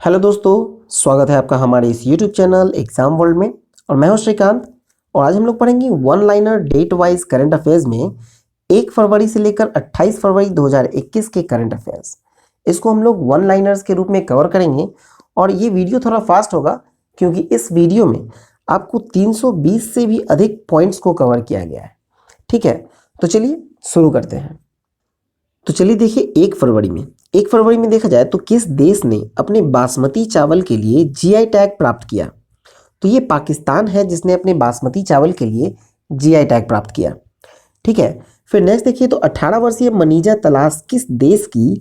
Hello दोस्तों, स्वागत है आपका हमारे इस यूट्यूब चैनल एग्जाम वर्ल्ड में। और मैं हूं श्रीकांत। और आज हम लोग पढ़ेंगे one liner date wise current affairs में 1 फरवरी से लेकर 28 फरवरी 2021 के करंट अफेयर्स। इसको हम लोग वन लाइनर्स के रूप में कवर करेंगे। और ये वीडियो थोड़ा फास्ट होगा क्योंकि इस वीडियो में आपको 320 से भी अधिक पॉइंट्स को कवर किया गया है। ठीक है, तो चलिए शुरू करते हैं। तो चलिए देखिए, 1 फरवरी में देखा जाए तो किस देश ने अपने बासमती चावल के लिए जीआई टैग प्राप्त किया। तो ये पाकिस्तान है जिसने अपने बासमती चावल के लिए जीआई टैग प्राप्त किया। ठीक है, फिर नेक्स्ट देखिए तो 18 वर्षीय मनीजा तलाश किस देश की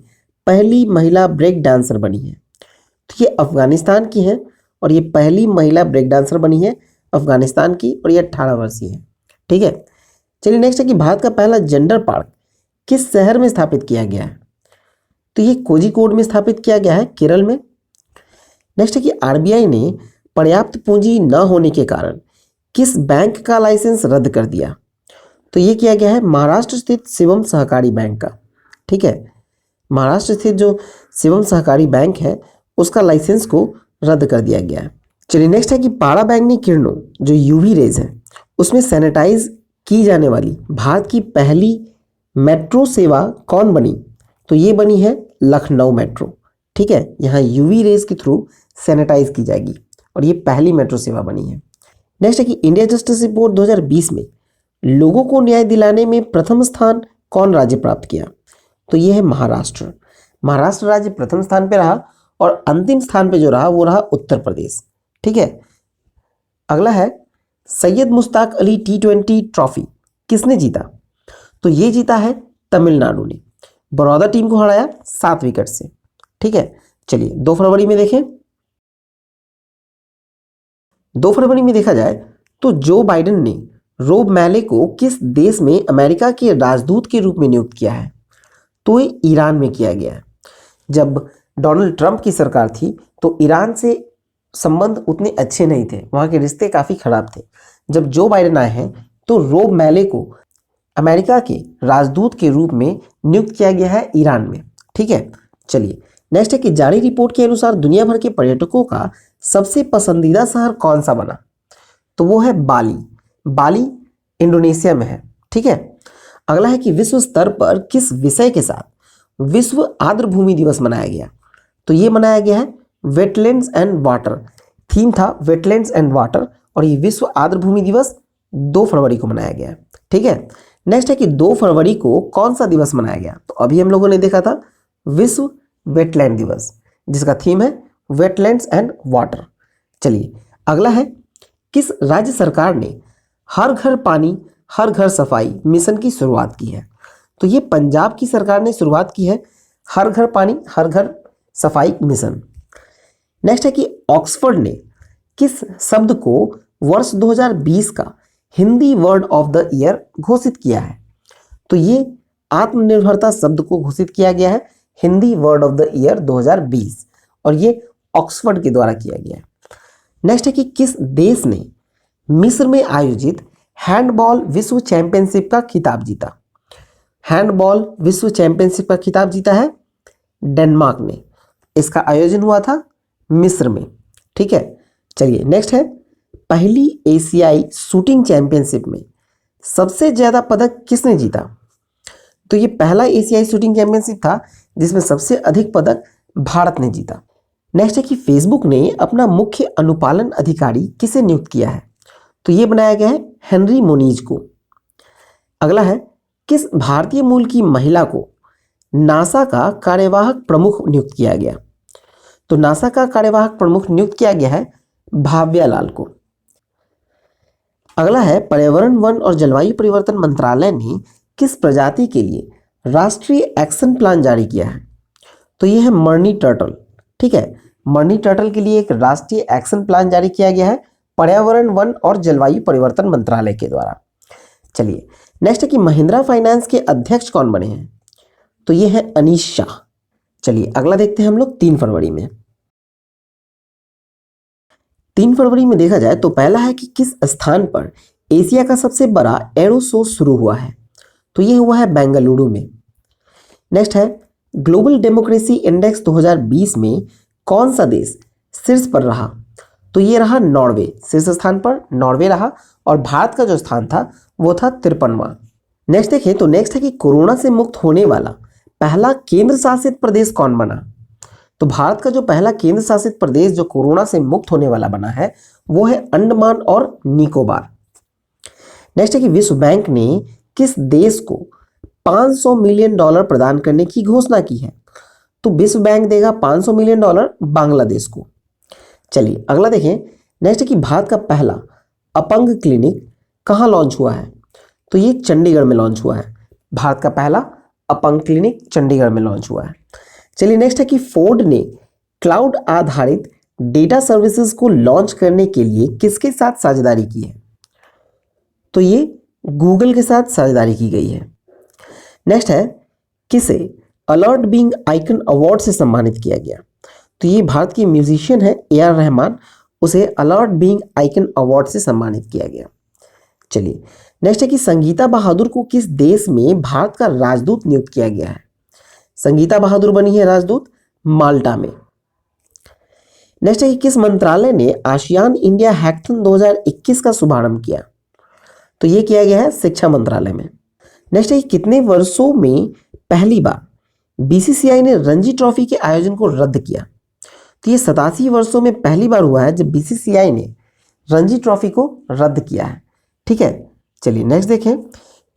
पहली महिला ब्रेक डांसर बनी है। तो ये अफगानिस्तान की है और ये पहली महिला ब्रेक डांसर बनी है अफगानिस्तान की, और ये 18 वर्षीय है। ठीक है, चलिए नेक्स्ट है कि भारत का पहला जेंडर पार्क किस शहर में स्थापित किया गया है। तो ये कोझिकोड में स्थापित किया गया है, केरल में। नेक्स्ट है कि आरबीआई ने पर्याप्त पूंजी न होने के कारण किस बैंक का लाइसेंस रद्द कर दिया। तो ये किया गया है महाराष्ट्र स्थित शिवम सहकारी बैंक का। ठीक है, महाराष्ट्र स्थित जो शिवम सहकारी बैंक है उसका लाइसेंस को रद्द कर दिया गया है। चलिए नेक्स्ट है कि पारा बैंगनी किरणों जो यूवी रेज है उसमें सैनिटाइज की जाने वाली भारत की पहली मेट्रो सेवा कौन बनी। तो ये बनी है लखनऊ मेट्रो। ठीक है, यहाँ यूवी रेज के थ्रू सैनिटाइज की जाएगी और ये पहली मेट्रो सेवा बनी है। नेक्स्ट है कि इंडिया जस्टिस रिपोर्ट 2020 में लोगों को न्याय दिलाने में प्रथम स्थान कौन राज्य प्राप्त किया। तो ये है महाराष्ट्र। महाराष्ट्र राज्य प्रथम स्थान पे रहा और अंतिम स्थान पे जो रहा वो रहा उत्तर प्रदेश। ठीक है, अगला है सैयद मुश्ताक अली T20 ट्रॉफी किसने जीता। तो ये जीता है तमिलनाडु ने, बड़ौदा टीम को हराया 7 विकेट से। ठीक है, चलिए 2 फरवरी में देखें। 2 फरवरी में देखा जाए तो जो बाइडेन ने रोब मैले को किस देश में अमेरिका के राजदूत के रूप में नियुक्त किया है। तो ये ईरान में किया गया है। जब डोनाल्ड ट्रंप की सरकार थी तो ईरान से संबंध उतने अच्छे नहीं थे, वहाँ के रिश्ते काफ़ी खराब थे। जब जो बाइडेन आए हैं तो रोब मैले को अमेरिका के राजदूत के रूप में नियुक्त किया गया है ईरान में। ठीक है, चलिए नेक्स्ट है कि जारी रिपोर्ट के अनुसार दुनिया भर के पर्यटकों का सबसे पसंदीदा शहर कौन सा बना। तो वो है बाली। बाली इंडोनेशिया में है। ठीक है, अगला है कि विश्व स्तर पर किस विषय के साथ विश्व आर्द्र भूमि दिवस मनाया गया। तो ये मनाया गया है वेटलैंड्स एंड वाटर। थीम था वेटलैंड्स एंड वाटर और ये विश्व आर्द्र भूमि दिवस 2 फरवरी को मनाया गया। ठीक है, नेक्स्ट है कि 2 फरवरी को कौन सा दिवस मनाया गया। तो अभी हम लोगों ने देखा था विश्व वेटलैंड दिवस जिसका थीम है वेटलैंड्स एंड वाटर। चलिए अगला है किस राज्य सरकार ने हर घर पानी हर घर सफाई मिशन की शुरुआत की है। तो ये पंजाब की सरकार ने शुरुआत की है हर घर पानी हर घर सफाई मिशन। नेक्स्ट है कि ऑक्सफोर्ड ने किस शब्द को वर्ष 2020 का Hindi word of the year घोषित किया है। तो ये आत्मनिर्भरता शब्द को घोषित किया गया है Hindi word of the year 2020 और ये ऑक्सफोर्ड के द्वारा किया गया है। नेक्स्ट है कि किस देश ने मिस्र में आयोजित हैंडबॉल विश्व चैंपियनशिप का खिताब जीता। हैंडबॉल विश्व चैंपियनशिप का खिताब जीता है डेनमार्क ने। इसका आयोजन हुआ था मिस्र में। ठीक है, चलिए नेक्स्ट है पहली एशियाई शूटिंग चैंपियनशिप में सबसे ज्यादा पदक किसने जीता। तो ये पहला एशियाई शूटिंग चैंपियनशिप था जिसमें सबसे अधिक पदक भारत ने जीता। नेक्स्ट है कि फेसबुक ने अपना मुख्य अनुपालन अधिकारी किसे नियुक्त किया है। तो ये बनाया गया है हेनरी मोनीज को। अगला है किस भारतीय मूल की महिला को नासा का कार्यवाहक प्रमुख नियुक्त किया गया। तो नासा का कार्यवाहक प्रमुख नियुक्त किया गया है भाव्या लाल को। अगला है पर्यावरण वन और जलवायु परिवर्तन मंत्रालय ने किस प्रजाति के लिए राष्ट्रीय एक्शन प्लान जारी किया है। तो ये है मर्नी टर्टल। ठीक है, मर्नी टर्टल के लिए एक राष्ट्रीय एक्शन प्लान जारी किया गया है पर्यावरण वन और जलवायु परिवर्तन मंत्रालय के द्वारा। चलिए नेक्स्ट है कि महिंद्रा फाइनेंस के अध्यक्ष कौन बने हैं। तो ये है अनीश शाह। चलिए अगला देखते हैं हम लोग 3 फरवरी में। 3 फरवरी में देखा जाए तो पहला है कि किस स्थान पर एशिया का सबसे बड़ा एरो शो शुरू हुआ है। तो ये हुआ है बेंगलुरु में। नेक्स्ट है ग्लोबल डेमोक्रेसी इंडेक्स 2020 में कौन सा देश शीर्ष पर रहा? तो ये रहा नॉर्वे, शीर्ष स्थान पर नॉर्वे रहा और भारत का जो स्थान था वो था 53वां। नेक्स्ट देखिए, तो नेक्स्ट है कि कोरोना से मुक्त होने वाला पहला केंद्र शासित प्रदेश कौन बना? तो भारत का जो पहला केंद्र शासित प्रदेश जो कोरोना से मुक्त होने वाला बना है वो है अंडमान और निकोबार। नेक्स्ट है कि विश्व बैंक ने किस देश को $500 मिलियन प्रदान करने की घोषणा की है? तो विश्व बैंक देगा $500 मिलियन बांग्लादेश को। चलिए अगला देखें। नेक्स्ट है कि भारत का पहला अपंग क्लिनिक कहाँ लॉन्च हुआ है? तो ये चंडीगढ़ में लॉन्च हुआ है। भारत का पहला अपंग क्लिनिक चंडीगढ़ में लॉन्च हुआ है। चलिए नेक्स्ट है कि फोर्ड ने क्लाउड आधारित डेटा सर्विसेज को लॉन्च करने के लिए किसके साथ साझेदारी की है? तो ये गूगल के साथ साझेदारी की गई है। नेक्स्ट है किसे अलर्ट बीइंग आइकन अवार्ड से सम्मानित किया गया? तो ये भारत की म्यूजिशियन है ए.आर. रहमान, उसे अलर्ट बीइंग आइकन अवार्ड से सम्मानित किया गया। चलिए नेक्स्ट है कि संगीता बहादुर को किस देश में भारत का राजदूत नियुक्त किया गया है? संगीता बहादुर बनी है राजदूत माल्टा में। नेक्स्ट है कि किस मंत्रालय ने आसियान इंडिया हैकथन 2021 का शुभारंभ किया? तो ये किया गया है शिक्षा मंत्रालय में। नेक्स्ट है कि कितने वर्षों में पहली बार बीसीसीआई ने रणजी ट्रॉफी के आयोजन को रद्द किया? तो ये 87 वर्षों में पहली बार हुआ है जब बीसीसीआई ने रणजी ट्रॉफी को रद्द किया है। ठीक है, चलिए नेक्स्ट देखें।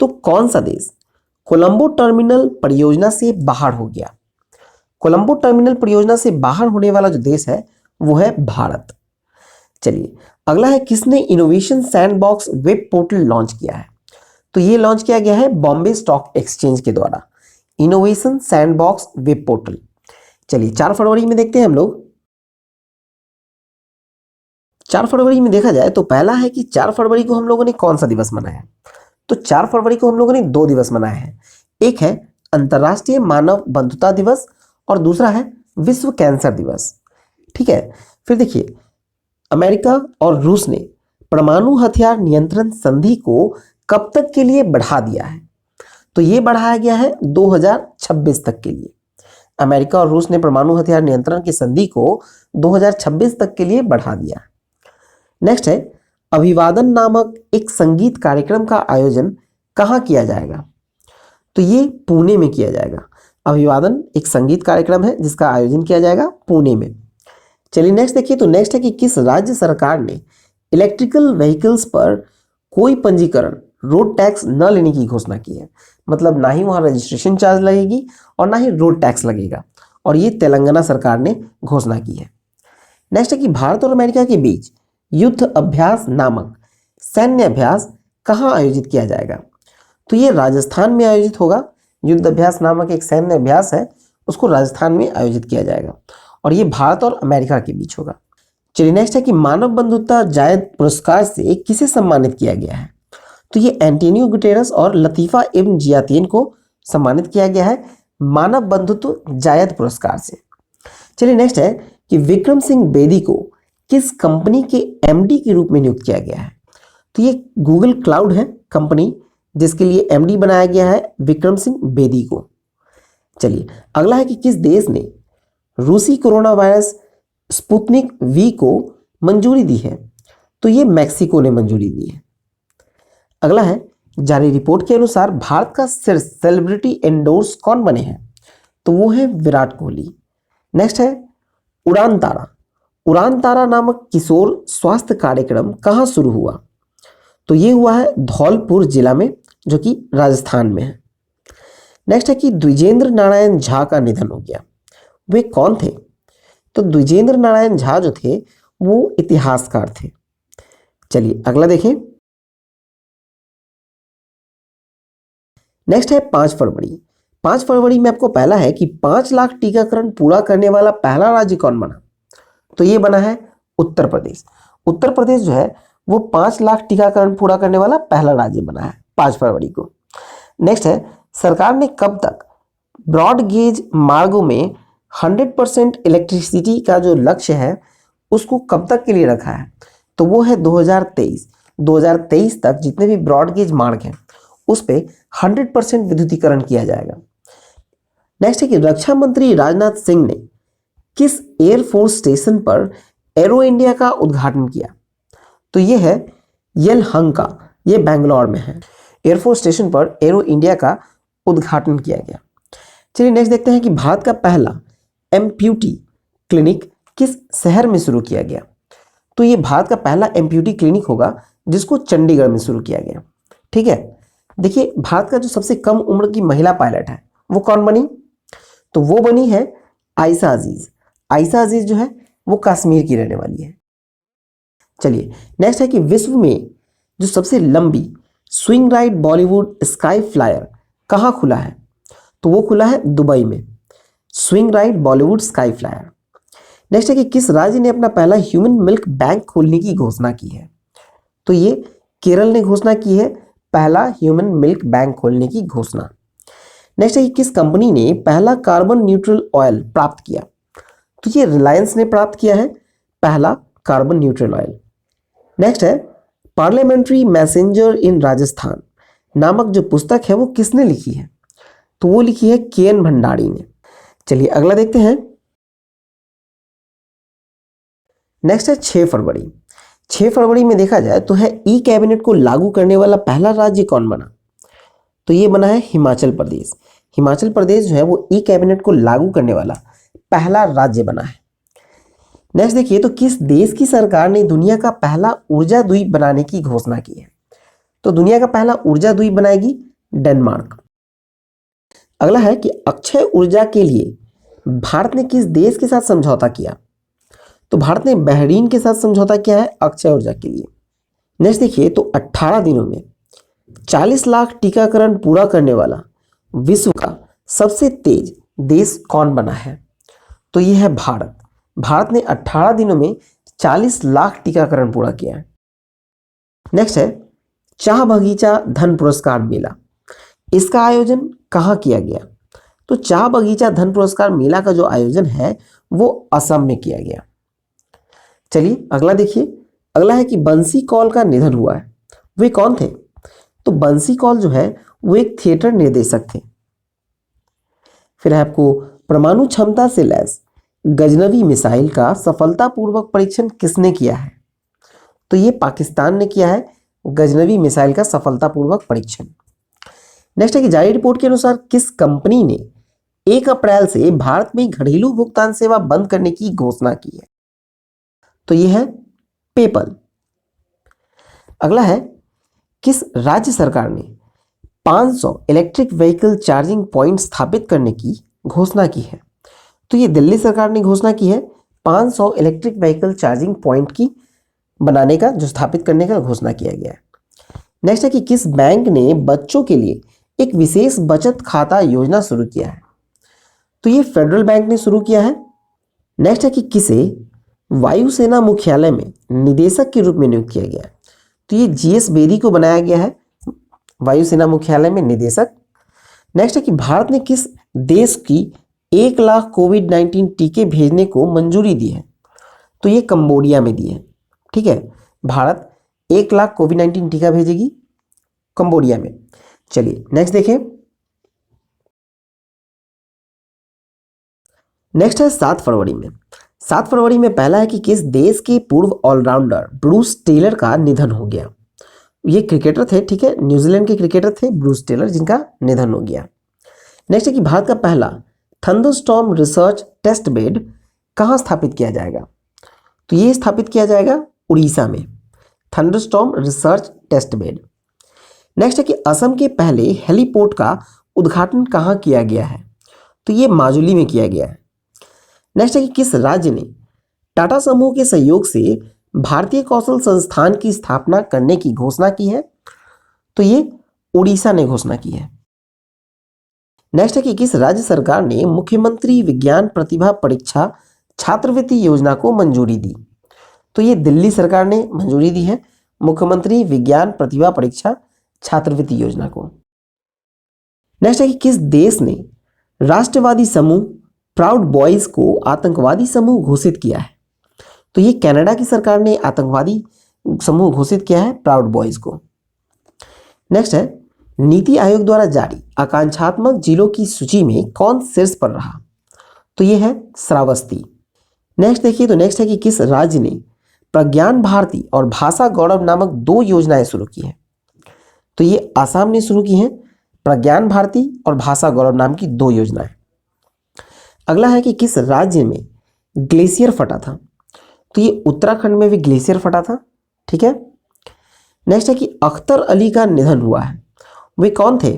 तो कौन सा देश कोलंबो टर्मिनल परियोजना से बाहर हो गया? कोलंबो टर्मिनल परियोजना से बाहर होने वाला जो देश है वो है भारत। चलिए अगला है किसने innovation sandbox web portal launch किया है? तो ये लॉन्च किया गया है बॉम्बे स्टॉक एक्सचेंज के द्वारा, इनोवेशन सैंडबॉक्स वेब पोर्टल। चलिए 4 फरवरी में देखते हैं हम लोग। 4 फरवरी में देखा जाए तो पहला है कि 4 फरवरी को हम लोगों ने कौन सा दिवस मनाया? तो 4 फरवरी को हम लोगों ने 2 दिवस मनाए हैं। एक है अंतर्राष्ट्रीय मानव बंधुता दिवस और दूसरा है विश्व कैंसर दिवस। ठीक है, फिर देखिए अमेरिका और रूस ने परमाणु हथियार नियंत्रण संधि को कब तक के लिए बढ़ा दिया है? तो ये बढ़ाया गया है 2026 तक के लिए। अमेरिका और रूस ने परमाणु हथियार नियंत्रण की संधि को 2026 तक के लिए बढ़ा दिया। नेक्स्ट है अभिवादन नामक एक संगीत कार्यक्रम का आयोजन कहाँ किया जाएगा? तो ये पुणे में किया जाएगा। अभिवादन एक संगीत कार्यक्रम है जिसका आयोजन किया जाएगा पुणे में। चलिए नेक्स्ट देखिए। तो नेक्स्ट है कि किस राज्य सरकार ने इलेक्ट्रिकल व्हीकल्स पर कोई पंजीकरण रोड टैक्स न लेने की घोषणा की है? मतलब ना ही वहाँ रजिस्ट्रेशन चार्ज लगेगी और ना ही रोड टैक्स लगेगा, और ये तेलंगाना सरकार ने घोषणा की है। नेक्स्ट है कि भारत और अमेरिका के बीच युद्ध अभ्यास नामक सैन्य अभ्यास कहाँ आयोजित किया जाएगा? तो ये राजस्थान में आयोजित होगा। युद्ध अभ्यास नामक एक सैन्य अभ्यास है, उसको राजस्थान में आयोजित किया जाएगा और ये भारत और अमेरिका के बीच होगा। चलिए नेक्स्ट है कि मानव बंधुता जायद पुरस्कार से किसे सम्मानित किया गया है? तो ये एंटोनियो गुटेरस और लतीफा इब्न जियातीन को सम्मानित किया गया है मानव बंधुत्व जायद पुरस्कार से। चलिए नेक्स्ट है कि विक्रम सिंह बेदी को किस कंपनी के एमडी के रूप में नियुक्त किया गया है? तो ये गूगल क्लाउड है कंपनी जिसके लिए एमडी बनाया गया है विक्रम सिंह बेदी को। चलिए अगला है कि किस देश ने रूसी कोरोना वायरस स्पुतनिक वी को मंजूरी दी है? तो ये मैक्सिको ने मंजूरी दी है। अगला है जारी रिपोर्ट के अनुसार भारत का शीर्ष सेलिब्रिटी एंडोर्स कौन बने हैं? तो वो है विराट कोहली। नेक्स्ट है उड़ान तारा। उड़ान तारा नामक किशोर स्वास्थ्य कार्यक्रम कहाँ शुरू हुआ? तो ये हुआ है धौलपुर जिला में, जो कि राजस्थान में है। नेक्स्ट है कि द्विजेंद्र नारायण झा का निधन हो गया, वे कौन थे? तो द्विजेंद्र नारायण झा जो थे वो इतिहासकार थे। चलिए अगला देखें। नेक्स्ट है 5 फरवरी। 5 फरवरी में आपको पहला है कि 5 लाख टीकाकरण पूरा करने वाला पहला राज्य कौन बना? तो ये बना है उत्तर प्रदेश। उत्तर प्रदेश जो है वो 5 लाख टीकाकरण पूरा करने वाला पहला राज्य बना है 5 फरवरी को। नेक्स्ट है सरकार ने कब तक ब्रॉड गेज मार्गों में 100% इलेक्ट्रिसिटी का जो लक्ष्य है उसको कब तक के लिए रखा है? तो वो है 2023। 2023 तक जितने भी ब्रॉड गेज मार्ग हैं उस पे 100% विद्युतीकरण किया जाएगा। नेक्स्ट है कि रक्षा मंत्री राजनाथ सिंह ने किस एयरफोर्स स्टेशन पर एरो इंडिया का उद्घाटन किया? तो ये है यलहंका, ये बेंगलोर में है। एयरफोर्स स्टेशन पर एरो इंडिया का उद्घाटन किया गया। चलिए नेक्स्ट देखते हैं कि भारत का पहला एम्प्यूटी क्लिनिक किस शहर में शुरू किया गया? तो ये भारत का पहला एम्प्यूटी क्लिनिक होगा जिसको चंडीगढ़ में शुरू किया गया। ठीक है, देखिए भारत का जो सबसे कम उम्र की महिला पायलट है वो कौन बनी? तो वो बनी है आयशा अजीज। आयशा अजीज जो है वो कश्मीर की रहने वाली है। चलिए नेक्स्ट है कि विश्व में जो सबसे लंबी swing ride Bollywood sky flyer कहाँ खुला है? तो वो खुला है दुबई में, swing ride Bollywood sky flyer. Next है कि किस राज्य ने अपना पहला ह्यूमन मिल्क बैंक खोलने की घोषणा की है? तो ये केरल ने घोषणा की है पहला ह्यूमन मिल्क बैंक खोलने की घोषणा। नेक्स्ट है कि किस कंपनी ने पहला कार्बन न्यूट्रल ऑयल प्राप्त किया? तो ये रिलायंस ने प्राप्त किया है पहला कार्बन न्यूट्रल ऑयल। नेक्स्ट है पार्लियामेंट्री मैसेंजर इन राजस्थान नामक जो पुस्तक है वो किसने लिखी है? तो वो लिखी है के.एन. भंडारी ने। चलिए अगला देखते हैं। नेक्स्ट है 6 फरवरी। 6 फरवरी में देखा जाए तो है ई कैबिनेट को लागू करने वाला पहला राज्य कौन बना? तो ये बना है हिमाचल प्रदेश। हिमाचल प्रदेश जो है वो ई कैबिनेट को लागू करने वाला पहला राज्य बना है। नेक्स्ट देखिए तो किस देश की सरकार ने दुनिया का पहला ऊर्जा द्वीप बनाने की घोषणा की है? तो दुनिया का पहला ऊर्जा द्वीप बनाएगी डेनमार्क। अगला है कि अक्षय ऊर्जा के लिए भारत ने किस देश के साथ समझौता किया? तो भारत ने बहरीन के साथ समझौता किया है अक्षय ऊर्जा के लिए। नेक्स्ट देखिए तो 18 दिनों में 40 लाख टीकाकरण पूरा करने वाला विश्व का सबसे तेज देश कौन बना है? तो यह है भारत। भारत ने 18 दिनों में 40 लाख टीकाकरण पूरा किया है। नेक्स्ट है चाह बगीचा धन पुरस्कार मेला, इसका आयोजन कहाँ किया गया? तो चाह बगीचा धन पुरस्कार मेला का जो आयोजन है वो असम में किया गया। चलिए अगला देखिए। अगला है कि बंसी कौल का निधन हुआ है, वे कौन थे? तो बंसी कौल जो है वो एक थिएटर निर्देशक थे। फिर है आपको परमाणु क्षमता से लैस गजनवी मिसाइल का सफलतापूर्वक परीक्षण किसने किया है? तो ये पाकिस्तान ने किया है गजनवी मिसाइल का सफलतापूर्वक परीक्षण। नेक्स्ट है कि जारी रिपोर्ट के अनुसार किस कंपनी ने 1 अप्रैल से भारत में घरेलू भुगतान सेवा बंद करने की घोषणा की है? तो यह है पेपल। अगला है किस राज्य सरकार ने 500 इलेक्ट्रिक व्हीकल चार्जिंग पॉइंट स्थापित करने की घोषणा की है? तो ये दिल्ली सरकार ने घोषणा की है 500 इलेक्ट्रिक व्हीकल चार्जिंग पॉइंट की बनाने का, जो स्थापित करने का घोषणा किया गया है। नेक्स्ट है कि किस बैंक ने बच्चों के लिए एक विशेष बचत खाता योजना शुरू किया है? तो ये फेडरल बैंक ने शुरू किया है। नेक्स्ट है कि किसे वायुसेना मुख्यालय में निदेशक के रूप में नियुक्त किया गया है? तो ये जीएस बेदी को बनाया गया है वायुसेना मुख्यालय में निदेशक। नेक्स्ट है कि भारत ने किस देश की 1 लाख कोविड-19 टीके भेजने को मंजूरी दी है? तो ये कंबोडिया में दी है। ठीक है, भारत 1 लाख कोविड-19 टीका भेजेगी कंबोडिया में। चलिए नेक्स्ट देखें। नेक्स्ट है 7 फरवरी में। 7 फरवरी में पहला है कि किस देश के पूर्व ऑलराउंडर ब्रूस टेलर का निधन हो गया? ये क्रिकेटर थे, ठीक है, न्यूजीलैंड के क्रिकेटर थे ब्रूस टेलर, जिनका निधन हो गया। नेक्स्ट है कि भारत का पहला थंडरस्टॉर्म रिसर्च टेस्ट बेड कहाँ स्थापित किया जाएगा? तो ये स्थापित किया जाएगा उड़ीसा में, thunderstorm research test bed. Next है कि असम के पहले हेलीपोर्ट का उद्घाटन कहाँ किया गया है? तो ये माजुली में किया गया है। नेक्स्ट है कि किस राज्य ने टाटा समूह के सहयोग से भारतीय कौशल संस्थान की स्थापना करने की घोषणा की है? तो ये उड़ीसा ने घोषणा की है। नेक्स्ट है कि किस राज्य सरकार ने मुख्यमंत्री विज्ञान प्रतिभा परीक्षा छात्रवृत्ति योजना को मंजूरी दी? तो ये दिल्ली सरकार ने मंजूरी दी है मुख्यमंत्री विज्ञान प्रतिभा परीक्षा छात्रवृत्ति योजना को। नेक्स्ट है कि किस देश ने राष्ट्रवादी समूह प्राउड बॉयज को आतंकवादी समूह घोषित किया है? तो ये कनाडा की सरकार ने आतंकवादी समूह घोषित किया है प्राउड बॉयज को। नेक्स्ट है नीति आयोग द्वारा जारी आकांक्षात्मक जिलों की सूची में कौन शीर्ष पर रहा? तो ये है श्रावस्ती। नेक्स्ट देखिए, तो नेक्स्ट है कि किस राज्य ने प्रज्ञान भारती और भाषा गौरव नामक 2 योजनाएं शुरू की हैं। तो ये आसाम ने शुरू की हैं, प्रज्ञान भारती और भाषा गौरव नाम की 2 योजनाएं। अगला है कि किस राज्य में ग्लेशियर फटा था। तो ये उत्तराखंड में भी ग्लेशियर फटा था। ठीक है। नेक्स्ट है कि अख्तर अली का निधन हुआ है, वे कौन थे।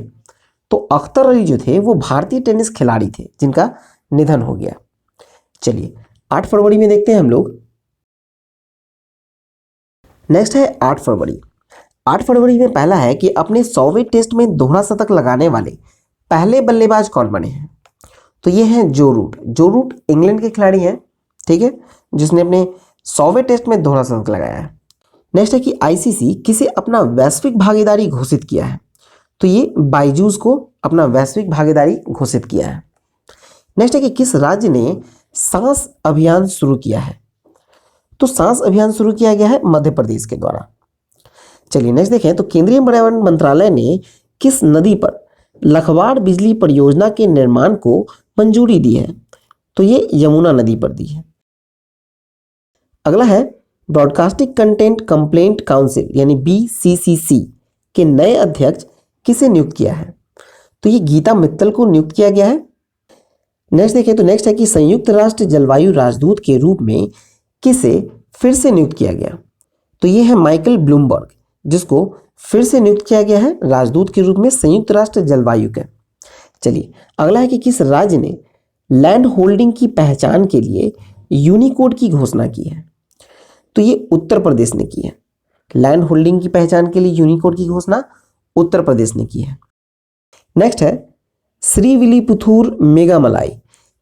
तो अख्तर अली जो थे वो भारतीय टेनिस खिलाड़ी थे जिनका निधन हो गया। चलिए 8 फरवरी में देखते हैं हम लोग। नेक्स्ट है 8 फरवरी। 8 फरवरी में पहला है कि अपने 100वें टेस्ट में दोहरा शतक लगाने वाले पहले बल्लेबाज कौन बने हैं। तो ये हैं जो रूट। जो रूट इंग्लैंड के खिलाड़ी हैं, ठीक है, जिसने अपने 100वें टेस्ट में दोहरा शतक लगाया है। नेक्स्ट है कि आईसीसी किसे अपना वैश्विक भागीदारी घोषित किया है। तो ये बाइजूस को अपना वैश्विक भागीदारी घोषित किया है। नेक्स्ट है कि किस राज्य ने सांस अभियान शुरू किया है। तो सांस अभियान शुरू किया गया है मध्य प्रदेश के द्वारा। चलिए नेक्स्ट देखें, तो केंद्रीय पर्यावरण मंत्रालय ने किस नदी पर लखवाड़ बिजली परियोजना के निर्माण को मंजूरी दी है। तो ये यमुना नदी पर दी है। अगला है ब्रॉडकास्टिंग कंटेंट कंप्लेंट काउंसिल यानी BCCC के नए अध्यक्ष किसे नियुक्त किया है। तो ये गीता मित्तल को नियुक्त किया गया है। नेक्स्ट देखिए, तो नेक्स्ट है कि संयुक्त राष्ट्र जलवायु राजदूत के रूप में किसे फिर से नियुक्त किया गया। तो ये है माइकल ब्लूमबर्ग, जिसको फिर से नियुक्त किया गया है राजदूत के रूप में संयुक्त राष्ट्र जलवायु के। चलिए अगला है कि किस राज्य ने लैंड होल्डिंग की पहचान के लिए यूनिकोड की घोषणा की है। तो ये उत्तर प्रदेश ने की है। लैंड होल्डिंग की पहचान के लिए यूनिकोड की घोषणा उत्तर प्रदेश ने की है। नेक्स्ट है श्रीविल्लीपुथूर मेघामलाई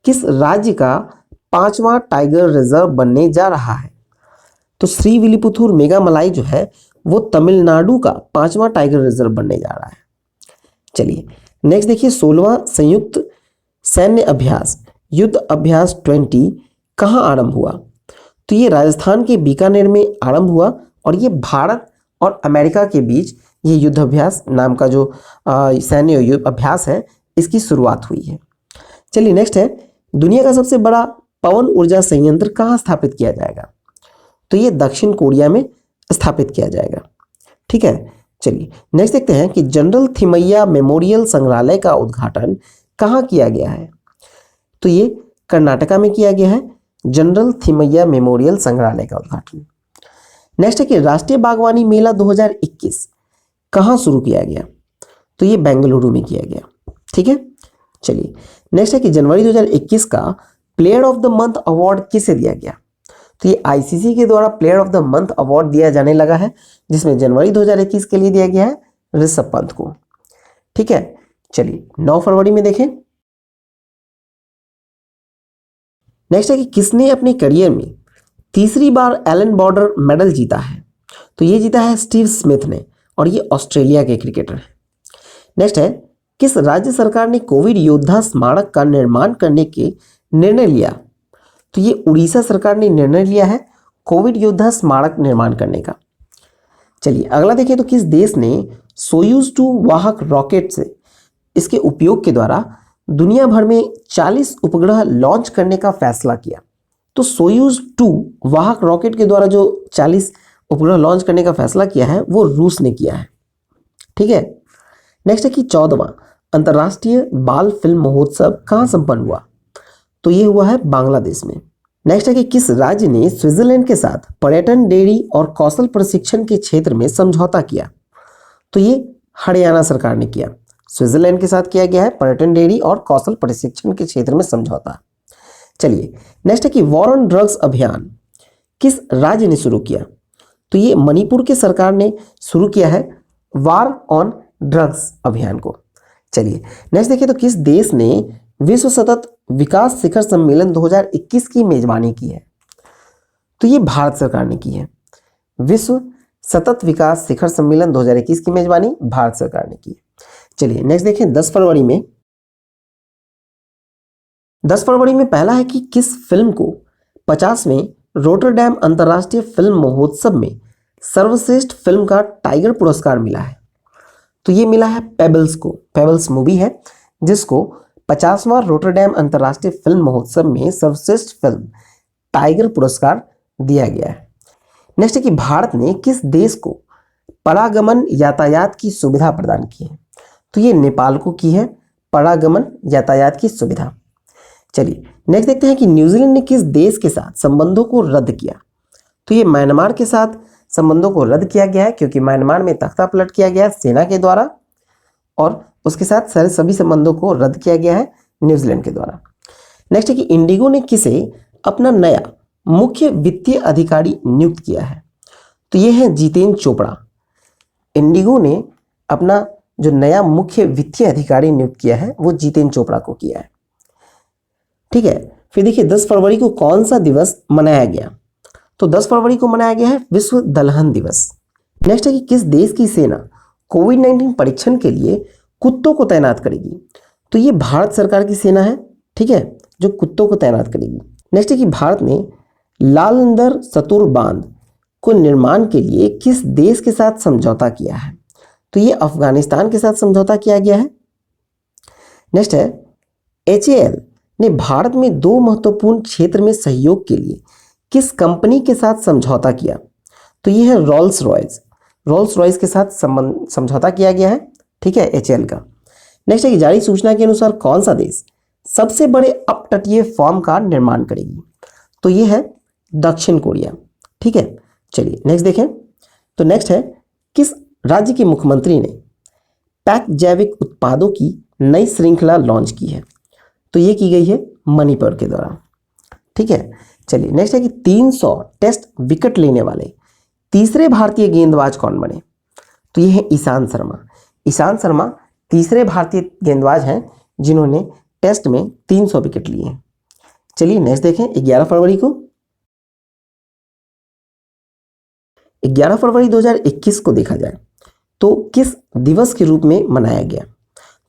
किस राज्य का 5वां टाइगर रिजर्व बनने जा रहा है। तो श्रीविल्लीपुथूर मेघामलाई जो है वो तमिलनाडु का 5वां टाइगर रिजर्व बनने जा रहा है। चलिए नेक्स्ट देखिए, 16वां संयुक्त सैन्य अभ्यास युद्ध अभ्यास 20 कहाँ आरंभ हुआ। तो ये राजस्थान के बीकानेर में आरंभ हुआ और ये भारत और अमेरिका के बीच ये युद्ध अभ्यास नाम का जो सैन्य युद्ध अभ्यास है इसकी शुरुआत हुई है। चलिए नेक्स्ट है, दुनिया का सबसे बड़ा पवन ऊर्जा संयंत्र कहाँ स्थापित किया जाएगा। तो ये दक्षिण कोरिया में स्थापित किया जाएगा। ठीक है। चलिए नेक्स्ट देखते हैं कि जनरल थिमैया मेमोरियल संग्रहालय का उद्घाटन कहाँ किया गया है। तो ये कर्नाटका में किया गया है, जनरल थिमैया मेमोरियल संग्रहालय का उद्घाटन। नेक्स्ट है कि राष्ट्रीय बागवानी मेला 2021 कहाँ शुरू किया गया। तो ये बेंगलुरु में किया गया। ठीक है। चलिए नेक्स्ट है कि जनवरी 2021 का player of the month award किसे दिया गया। तो ये आईसीसी के द्वारा player of the month award दिया जाने लगा है, जिसमें जनवरी 2021 के लिए दिया गया है ऋषभ पंत को। ठीक है। चलिए 9 फरवरी में देखें। नेक्स्ट है कि किसने अपने करियर में तीसरी बार एलन बॉर्डर मेडल जीता है। तो ये जीता है स्टीव स्मिथ ने और ये ऑस्ट्रेलिया के क्रिकेटर हैं। नेक्स्ट है, किस राज्य सरकार ने कोविड योद्धा स्मारक का निर्माण करने के निर्णय लिया। तो ये उड़ीसा सरकार ने निर्णय लिया है कोविड योद्धा स्मारक निर्माण करने का। चलिए अगला देखिए, तो किस देश ने सोयूज 2 वाहक रॉकेट से इसके उपयोग के द्वारा दुनिया भर में 40 उपग्रह लॉन्च करने का फैसला किया। तो सोयूज 2 वाहक रॉकेट के द्वारा जो 40 उपग्रह लॉन्च करने का फैसला किया है वो रूस ने किया है। ठीक है। नेक्स्ट है कि 14वां अंतर्राष्ट्रीय बाल फिल्म महोत्सव कहाँ संपन्न हुआ। तो ये हुआ है बांग्लादेश में। नेक्स्ट है कि किस राज्य ने स्विट्जरलैंड के साथ पर्यटन, डेयरी और कौशल प्रशिक्षण के क्षेत्र में समझौता किया। तो ये हरियाणा सरकार ने किया। स्विट्जरलैंड के साथ किया गया है पर्यटन, डेयरी और कौशल प्रशिक्षण के क्षेत्र में समझौता। चलिए नेक्स्ट है कि वॉर ऑन ड्रग्स अभियान किस राज्य ने शुरू किया। तो ये मणिपुर की सरकार ने शुरू किया है वार ऑन ड्रग्स अभियान को। चलिए नेक्स्ट देखिए, तो किस देश ने विश्व सतत विकास शिखर सम्मेलन 2021 की मेजबानी की है। तो ये भारत सरकार ने की है। विश्व सतत विकास शिखर सम्मेलन 2021 की मेजबानी भारत सरकार ने की है। चलिए नेक्स्ट देखें 10 फरवरी में। 10 फरवरी में पहला है कि किस फिल्म को 50वें रोटरडैम अंतर्राष्ट्रीय फिल्म महोत्सव में सर्वश्रेष्ठ फिल्म का टाइगर पुरस्कार मिला है। तो ये मिला है पेबल्स को। पेबल्स मूवी है जिसको 50वां रोटरडैम अंतर्राष्ट्रीय फिल्म महोत्सव में सर्वश्रेष्ठ फिल्म टाइगर पुरस्कार दिया गया है। नेक्स्ट है कि भारत ने किस देश को परागमन यातायात की सुविधा प्रदान की है? तो ये नेपाल को की है परागमन यातायात की सुविधा। चलिए नेक्स्ट देखते हैं कि न्यूजीलैंड ने किस देश के साथ संबंधों को रद्द किया? तो ये म्यांमार के साथ संबंधों को रद्द किया गया है, क्योंकि म्यांमार में तख्ता पलट किया गया है सेना के द्वारा, और उसके साथ सारे सभी संबंधों को रद्द किया गया है न्यूजीलैंड के द्वारा। नेक्स्ट है कि इंडिगो ने किसे अपना नया मुख्य वित्तीय अधिकारी नियुक्त किया है? तो ये है जितेंद्र चोपड़ा। इंडिगो ने अपना जो नया मुख्य वित्तीय अधिकारी नियुक्त किया है वो जितेंद्र चोपड़ा को किया है। ठीक है, फिर देखिए 10 फरवरी को कौन सा दिवस मनाया गया? तो 10 फरवरी को मनाया गया है विश्व दलहन दिवस। नेक्स्ट है कि किस देश की सेना कोविड-19 परीक्षण के लिए कुत्तों को तैनात करेगी? तो ये भारत सरकार की सेना है, ठीक है, जो कुत्तों को तैनात करेगी। नेक्स्ट है कि भारत ने लालंदर सतुर बांध को निर्माण के लिए किस देश के साथ समझौता किया है? तो ये अफगानिस्तान के साथ समझौता किया गया है। नेक्स्ट है HAL ने भारत में 2 महत्वपूर्ण क्षेत्र में सहयोग के लिए किस कंपनी के साथ समझौता किया? तो ये है रोल्स रॉयस के साथ समझौता किया गया है, ठीक है, HAL का। नेक्स्ट है कि जारी सूचना के अनुसार कौन सा देश सबसे बड़े अपतटीय फार्म का निर्माण करेगी? तो ये है दक्षिण कोरिया, ठीक है। चलिए नेक्स्ट देखें। तो नेक्स्ट है किस राज्य के मुख्यमंत्री ने पैक जैविक उत्पादों की नई श्रृंखला लॉन्च की है? तो ये की गई है मणिपुर के द्वारा, ठीक है। चलिए नेक्स्ट है कि 300 टेस्ट विकेट लेने वाले तीसरे भारतीय गेंदबाज कौन बने? तो ये है ईशांत शर्मा तीसरे भारतीय गेंदबाज हैं जिन्होंने टेस्ट में 300 विकेट लिए हैं। चलिए नेक्स्ट देखें 11 फरवरी को। 11 फरवरी 2021 को देखा जाए तो किस दिवस के रूप में मनाया गया?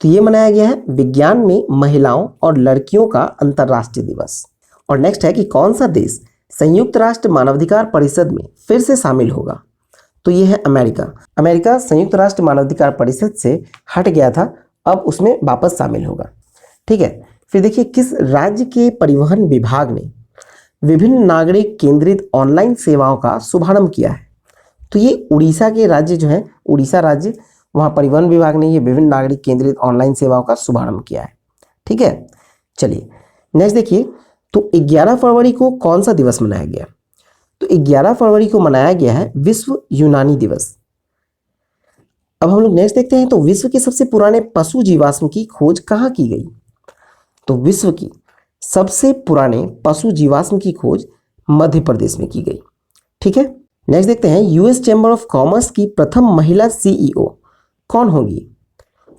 तो ये मनाया गया है विज्ञान में महिलाओं और लड़कियों का अंतर्राष्ट्रीय दिवस। और नेक्स्ट है कि कौन सा देश संयुक्त राष्ट्र मानवाधिकार परिषद में फिर से शामिल होगा? तो ये है अमेरिका संयुक्त राष्ट्र मानवाधिकार परिषद से हट गया था, अब उसमें वापस शामिल होगा, ठीक है। फिर देखिए किस राज्य के परिवहन विभाग ने विभिन्न नागरिक केंद्रित ऑनलाइन सेवाओं का शुभारंभ किया है? तो ये उड़ीसा के राज्य जो है, उड़ीसा राज्य, वहाँ परिवहन विभाग ने ये विभिन्न नागरिक केंद्रित ऑनलाइन सेवाओं का शुभारंभ किया है, ठीक है। चलिए नेक्स्ट देखिए, तो 11 फरवरी को कौन सा दिवस मनाया गया? तो 11 फरवरी को मनाया गया है विश्व यूनानी दिवस। अब हम लोग नेक्स्ट देखते हैं, तो विश्व के सबसे पुराने पशु जीवाश्म की खोज कहाँ की गई? तो विश्व की सबसे पुराने पशु जीवाश्म की खोज मध्य प्रदेश में की गई, ठीक है। नेक्स्ट देखते हैं यूएस चैम्बर ऑफ कॉमर्स की प्रथम महिला CEO कौन होगी?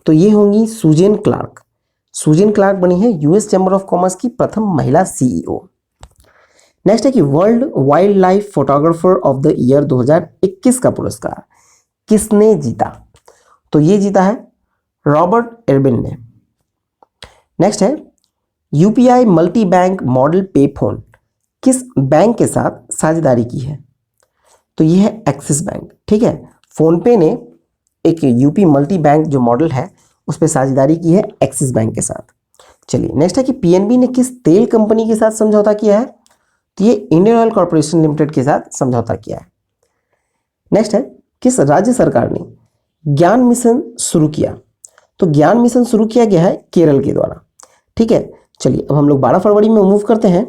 तो ये होंगी सुजेन क्लार्क बनी है यूएस चैम्बर ऑफ कॉमर्स की प्रथम महिला CEO। नेक्स्ट है कि world wild life photographer of the year 2021 का पुरस्कार किसने जीता? तो ये जीता है रॉबर्ट एर्बिन ने। नेक्स्ट है UPI मल्टी बैंक मॉडल पे फोन किस बैंक के साथ साझेदारी की है? तो ये है एक्सिस बैंक, ठीक है। फोन पे ने एक यूपी मल्टी बैंक जो मॉडल है उस पर साझेदारी की है एक्सिस बैंक के साथ। चलिए नेक्स्ट है कि PNB ने किस तेल कंपनी के साथ समझौता किया है? तो ये इंडियन ऑयल कॉर्पोरेशन लिमिटेड के साथ समझौता किया है। नेक्स्ट है किस राज्य सरकार ने ज्ञान मिशन शुरू किया? तो ज्ञान मिशन शुरू किया गया है केरल के द्वारा, ठीक है। चलिए अब हम लोग 12 फरवरी में मूव करते हैं।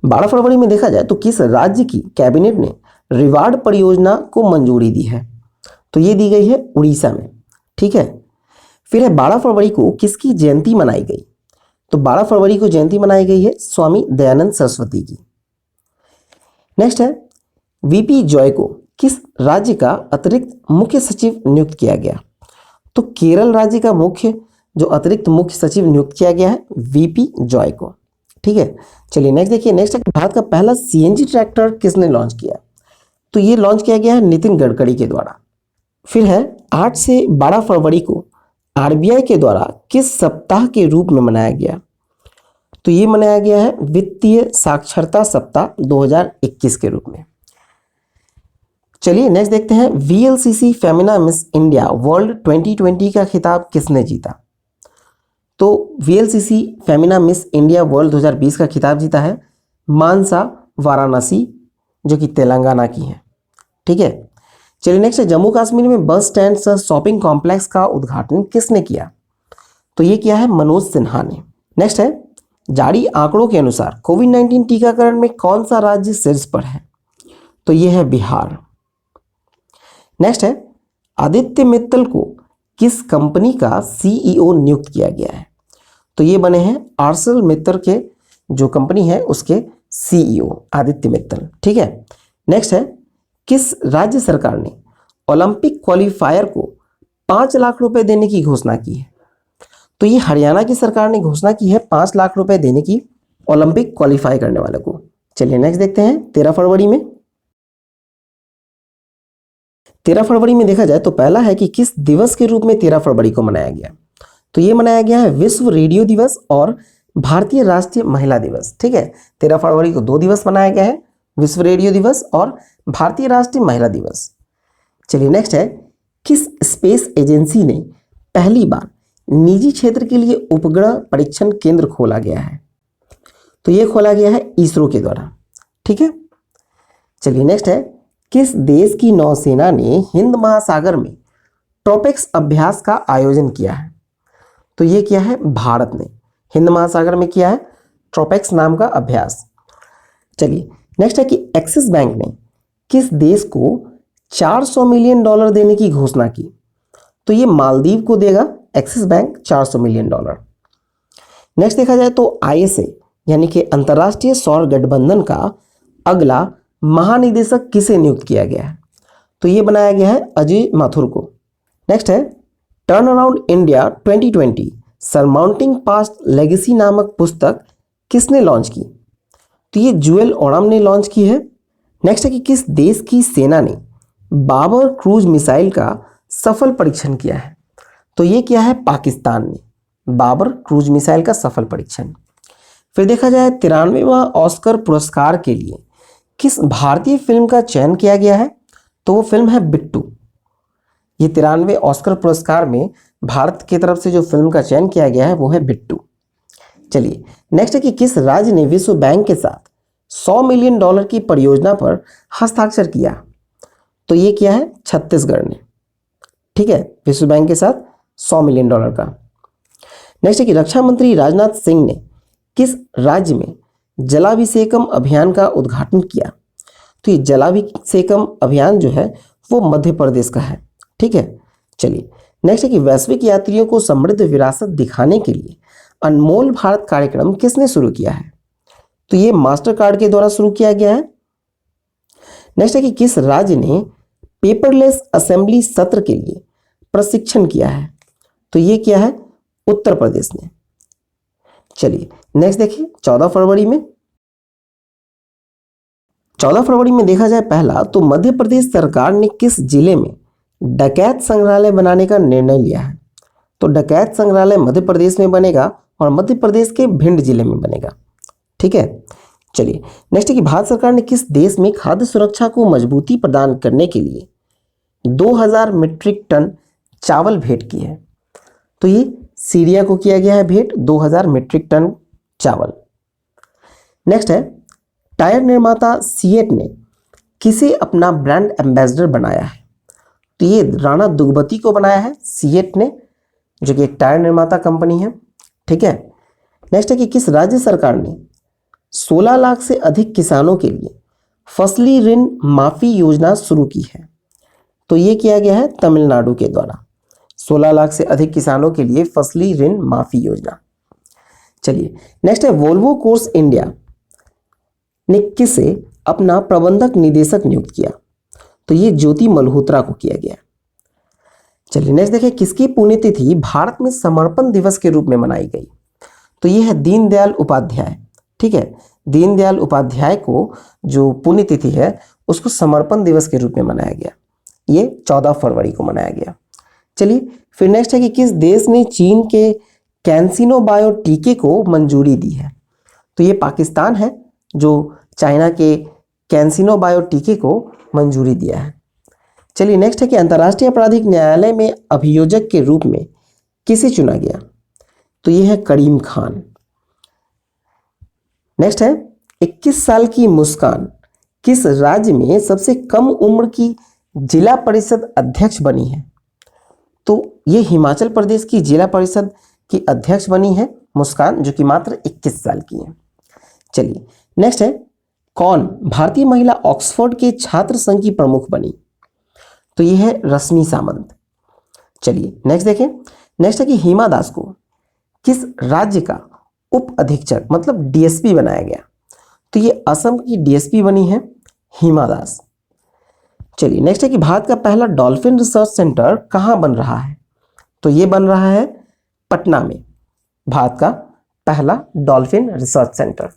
12 फरवरी में देखा जाए तो किस राज्य की कैबिनेट ने रिवार्ड परियोजना को मंजूरी दी है? तो ये दी गई है उड़ीसा में, ठीक है। फिर है 12 फरवरी को किसकी जयंती मनाई गई? तो 12 फरवरी को जयंती मनाई गई है स्वामी दयानंद सरस्वती की। नेक्स्ट है VP जॉय को किस राज्य का अतिरिक्त मुख्य सचिव नियुक्त किया गया? तो केरल राज्य का जो अतिरिक्त मुख्य सचिव नियुक्त किया गया है VP जॉय को, ठीक है। चलिए नेक्स्ट देखिए, नेक्स्ट है भारत का पहला CNG ट्रैक्टर किसने लॉन्च किया? तो ये लॉन्च किया गया है नितिन गडकरी के द्वारा। फिर है 8 से 12 फरवरी को RBI के द्वारा किस सप्ताह के रूप में मनाया गया? तो ये मनाया गया है वित्तीय साक्षरता सप्ताह 2021 के रूप में। चलिए नेक्स्ट देखते हैं VLCC Femina miss India world 2020 का खिताब किसने जीता? तो VLCC Femina miss India world 2020 का खिताब जीता है मानसा वाराणसी, जो कि तेलंगाना की है। ठीक है, चलिए नेक्स्ट है, जम्मू कश्मीर में बस स्टैंड सह शॉपिंग कॉम्प्लेक्स का उद्घाटन किसने किया? तो ये किया है मनोज सिन्हा ने। नेक्स्ट है, जारी आंकड़ों के अनुसार कोविड-19 टीकाकरण में कौन सा राज्य शीर्ष पर है? तो ये है बिहार। नेक्स्ट है, आदित्य मित्तल को किस कंपनी का सीईओ नियुक्त किया गया है? तो ये बने हैं आर्सेल मित्तल के जो कंपनी है उसके सीईओ आदित्य मित्तल। ठीक है, नेक्स्ट है, किस राज्य सरकार ने ओलंपिक क्वालिफायर को 5 लाख रुपए देने की घोषणा की है? तो ये हरियाणा की सरकार ने घोषणा की है 5 लाख रुपए देने की ओलंपिक क्वालिफाई करने वाले को। चलिए नेक्स्ट देखते हैं 13 फरवरी में। 13 फरवरी में देखा जाए तो पहला है कि किस दिवस के रूप में 13 फरवरी को मनाया गया? तो ये मनाया गया है विश्व रेडियो दिवस और भारतीय राष्ट्रीय महिला दिवस। ठीक है, 13 फरवरी को 2 दिवस मनाया गया है, विश्व रेडियो दिवस और भारतीय राष्ट्रीय महिला दिवस। चलिए नेक्स्ट है, किस स्पेस एजेंसी ने पहली बार निजी क्षेत्र के लिए उपग्रह परीक्षण केंद्र खोला गया है? तो ये खोला गया है इसरो के द्वारा। ठीक है, चलिए नेक्स्ट है, किस देश की नौसेना ने हिंद महासागर में ट्रोपेक्स अभ्यास का आयोजन किया है? तो ये किया है भारत ने, हिंद महासागर में किया है ट्रोपेक्स नाम का अभ्यास। चलिए नेक्स्ट है कि एक्सिस बैंक ने किस देश को 400 मिलियन डॉलर देने की घोषणा की? तो ये मालदीव को देगा axis bank 400 million dollar. Next देखा जाए तो आईएसए यानी कि अंतर्राष्ट्रीय सौर गठबंधन का अगला महानिदेशक किसे नियुक्त किया गया है? तो ये बनाया गया है अजय माथुर को। नेक्स्ट है, turn around India 2020 surmounting past legacy नामक पुस्तक किसने लॉन्च की? तो ये जूएल ओराम ने लॉन्च की है। नेक्स्ट है कि किस देश की सेना ने बाबर क्रूज मिसाइल का सफल परीक्षण किया है? तो ये किया है पाकिस्तान ने, बाबर क्रूज मिसाइल का सफल परीक्षण। फिर देखा जाए 93वां ऑस्कर पुरस्कार के लिए किस भारतीय फिल्म का चयन किया गया है? तो वो फिल्म है बिट्टू। ये 93वें ऑस्कर पुरस्कार में भारत की तरफ से जो फिल्म का चयन किया गया है वो है बिट्टू। चलिए नेक्स्ट है कि किस राज्य ने विश्व बैंक के साथ 100 मिलियन डॉलर की परियोजना पर हस्ताक्षर किया? तो ये किया है छत्तीसगढ़ ने। ठीक है, विश्व बैंक के साथ 100 मिलियन डॉलर का। नेक्स्ट है कि रक्षा मंत्री राजनाथ सिंह ने किस राज्य में जलाभिषेकम अभियान का उद्घाटन किया? तो ये जलाभिषेकम अभियान जो है वो मध्य प्रदेश का है। ठीक है, चलिए नेक्स्ट है कि वैश्विक यात्रियों को समृद्ध विरासत दिखाने के लिए अनमोल भारत कार्यक्रम किसने शुरू किया है? तो ये मास्टर कार्ड के द्वारा शुरू किया गया है। नेक्स्ट है कि किस राज्य ने पेपरलेस असेंबली सत्र के लिए प्रशिक्षण किया है? तो ये किया है उत्तर प्रदेश ने। चलिए नेक्स्ट देखिए 14 फरवरी में। 14 फरवरी में देखा जाए पहला तो मध्य प्रदेश सरकार ने किस जिले में डकैत संग्रहालय बनाने का निर्णय लिया है? तो डकैत संग्रहालय मध्य प्रदेश में बनेगा और मध्य प्रदेश के भिंड जिले में बनेगा। ठीक है, चलिए नेक्स्ट है कि भारत सरकार ने किस देश में खाद्य सुरक्षा को मजबूती प्रदान करने के लिए 2000 मीट्रिक टन चावल भेंट की है? तो ये सीरिया को किया गया है भेंट 2000 मीट्रिक टन चावल। नेक्स्ट है, टायर निर्माता सीएट ने किसे अपना ब्रांड एम्बेसडर बनाया है? तो ये राणा दुग्गती को बनाया है सीएट ने, जो कि एक टायर निर्माता कंपनी है। ठीक है, नेक्स्ट है कि किस राज्य सरकार ने 16 लाख से अधिक किसानों के लिए फसली ऋण माफी योजना शुरू की है? तो ये किया गया है तमिलनाडु के द्वारा, 16 लाख से अधिक किसानों के लिए फसली ऋण माफी योजना। चलिए नेक्स्ट है, वोल्वो कोर्स इंडिया ने किसे अपना प्रबंधक निदेशक नियुक्त किया? तो ये ज्योति मल्होत्रा को किया गया। चलिए नेक्स्ट देखिए, किसकी पुण्यतिथि भारत में समर्पण दिवस के रूप में मनाई गई? तो ये है दीनदयाल उपाध्याय। ठीक है, दीनदयाल उपाध्याय को जो पुण्यतिथि है उसको समर्पण दिवस के रूप में मनाया गया। ये 14 फरवरी को मनाया गया। चलिए फिर नेक्स्ट है कि किस देश ने चीन के कैंसिनो बायो टीके को मंजूरी दी है? तो ये पाकिस्तान है जो चाइना के कैंसिनो बायो टीके को मंजूरी दिया है। चलिए नेक्स्ट है कि अंतर्राष्ट्रीय आपराधिक न्यायालय में अभियोजक के रूप में किसे चुना गया? तो ये है करीम खान। नेक्स्ट है 21 साल की मुस्कान किस राज्य में सबसे कम उम्र की जिला परिषद अध्यक्ष बनी है? तो ये हिमाचल प्रदेश की जिला परिषद की अध्यक्ष बनी है मुस्कान, जो कि मात्र 21 साल की है। चलिए नेक्स्ट है कौन भारतीय महिला ऑक्सफोर्ड के छात्र संघ की प्रमुख बनी? तो ये है रश्मि सामंत। चलिए नेक्स्ट देखें। नेक्स्ट है कि हिमा दास को किस राज्य का उप अधीक्षक मतलब डीएसपी बनाया गया? तो ये असम की डीएसपी बनी है हिमा दास। चलिए नेक्स्ट है कि भारत का पहला डॉल्फिन रिसर्च सेंटर कहाँ बन रहा है? तो ये बन रहा है पटना में, भारत का पहला डॉल्फिन रिसर्च सेंटर।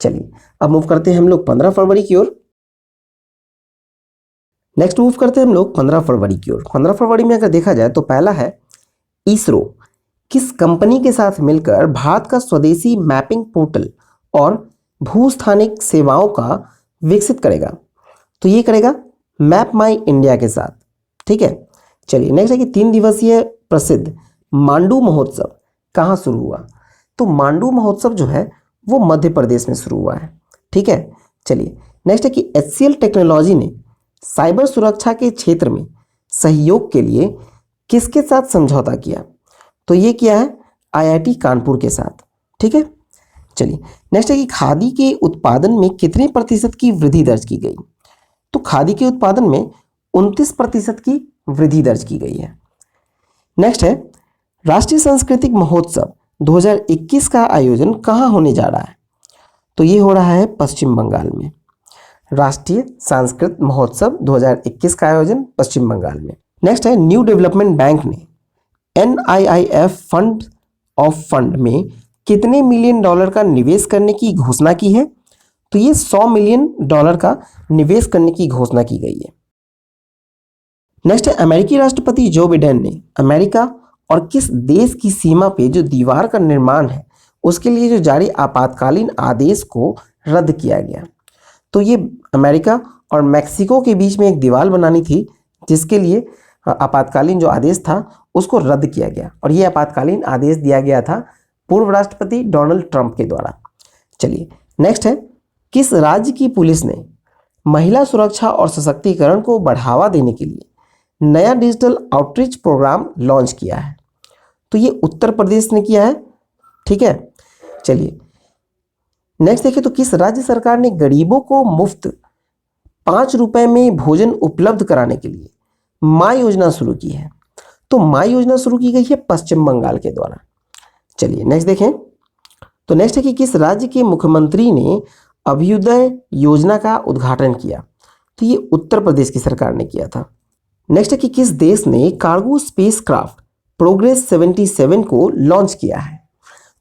चलिए अब मूव करते हैं हम लोग 15 फरवरी की ओर। नेक्स्ट मूव करते हैं हम लोग 15 फरवरी की ओर। 15 फरवरी में अगर देखा जाए तो पहला है इसरो किस कंपनी के साथ मिलकर भारत का स्वदेशी मैपिंग पोर्टल और भूस्थानिक सेवाओं का विकसित करेगा? तो ये करेगा मैप माई इंडिया के साथ। ठीक है। चलिए नेक्स्ट है कि 3 दिवसीय प्रसिद्ध मांडू महोत्सव कहाँ शुरू हुआ? तो मांडू महोत्सव जो है वो मध्य प्रदेश में शुरू हुआ है। ठीक है। चलिए नेक्स्ट है कि HCL टेक्नोलॉजी ने साइबर सुरक्षा के क्षेत्र में सहयोग के लिए किसके साथ समझौता किया? तो ये किया है IIT कानपुर के साथ। ठीक है। चलिए नेक्स्ट है कि खादी के उत्पादन में कितने प्रतिशत की वृद्धि दर्ज की गई? तो खादी के उत्पादन में 29% की वृद्धि दर्ज की गई है। नेक्स्ट है राष्ट्रीय सांस्कृतिक महोत्सव 2021 का आयोजन कहाँ होने जा रहा है? तो ये हो रहा है पश्चिम बंगाल में। राष्ट्रीय सांस्कृतिक महोत्सव 2021 का आयोजन पश्चिम बंगाल में। नेक्स्ट है न्यू डेवलपमेंट बैंक ने NIIF फंड में कितने मिलियन डॉलर का निवेश करने की घोषणा की है? तो ये $100 मिलियन का निवेश करने की घोषणा की गई है। नेक्स्ट है अमेरिकी राष्ट्रपति जो बिडेन ने अमेरिका और किस देश की सीमा पे जो दीवार का निर्माण है उसके लिए जो जारी आपातकालीन आदेश को रद्द किया गया? तो ये अमेरिका और मैक्सिको के बीच में एक दीवार बनानी थी जिसके लिए आपातकालीन जो आदेश था उसको रद्द किया गया, और ये आपातकालीन आदेश दिया गया था पूर्व राष्ट्रपति डोनाल्ड ट्रंप के द्वारा। चलिए नेक्स्ट है किस राज्य की पुलिस ने महिला सुरक्षा और सशक्तिकरण को बढ़ावा देने के लिए नया डिजिटल आउटरीच प्रोग्राम लॉन्च किया है? तो ये उत्तर प्रदेश ने किया है। ठीक है। चलिए नेक्स्ट देखिए तो किस राज्य सरकार ने गरीबों को मुफ्त 5 रुपए में भोजन उपलब्ध कराने के लिए माँ योजना शुरू की है? तो माँ योजना शुरू की गई है पश्चिम बंगाल के द्वारा। चलिए नेक्स्ट देखें तो नेक्स्ट है कि किस राज्य के मुख्यमंत्री ने अभ्युदय योजना का उद्घाटन किया? तो ये उत्तर प्रदेश की सरकार ने किया था। नेक्स्ट है कि किस देश ने कार्गो स्पेसक्राफ्ट प्रोग्रेस 77 को लॉन्च किया है?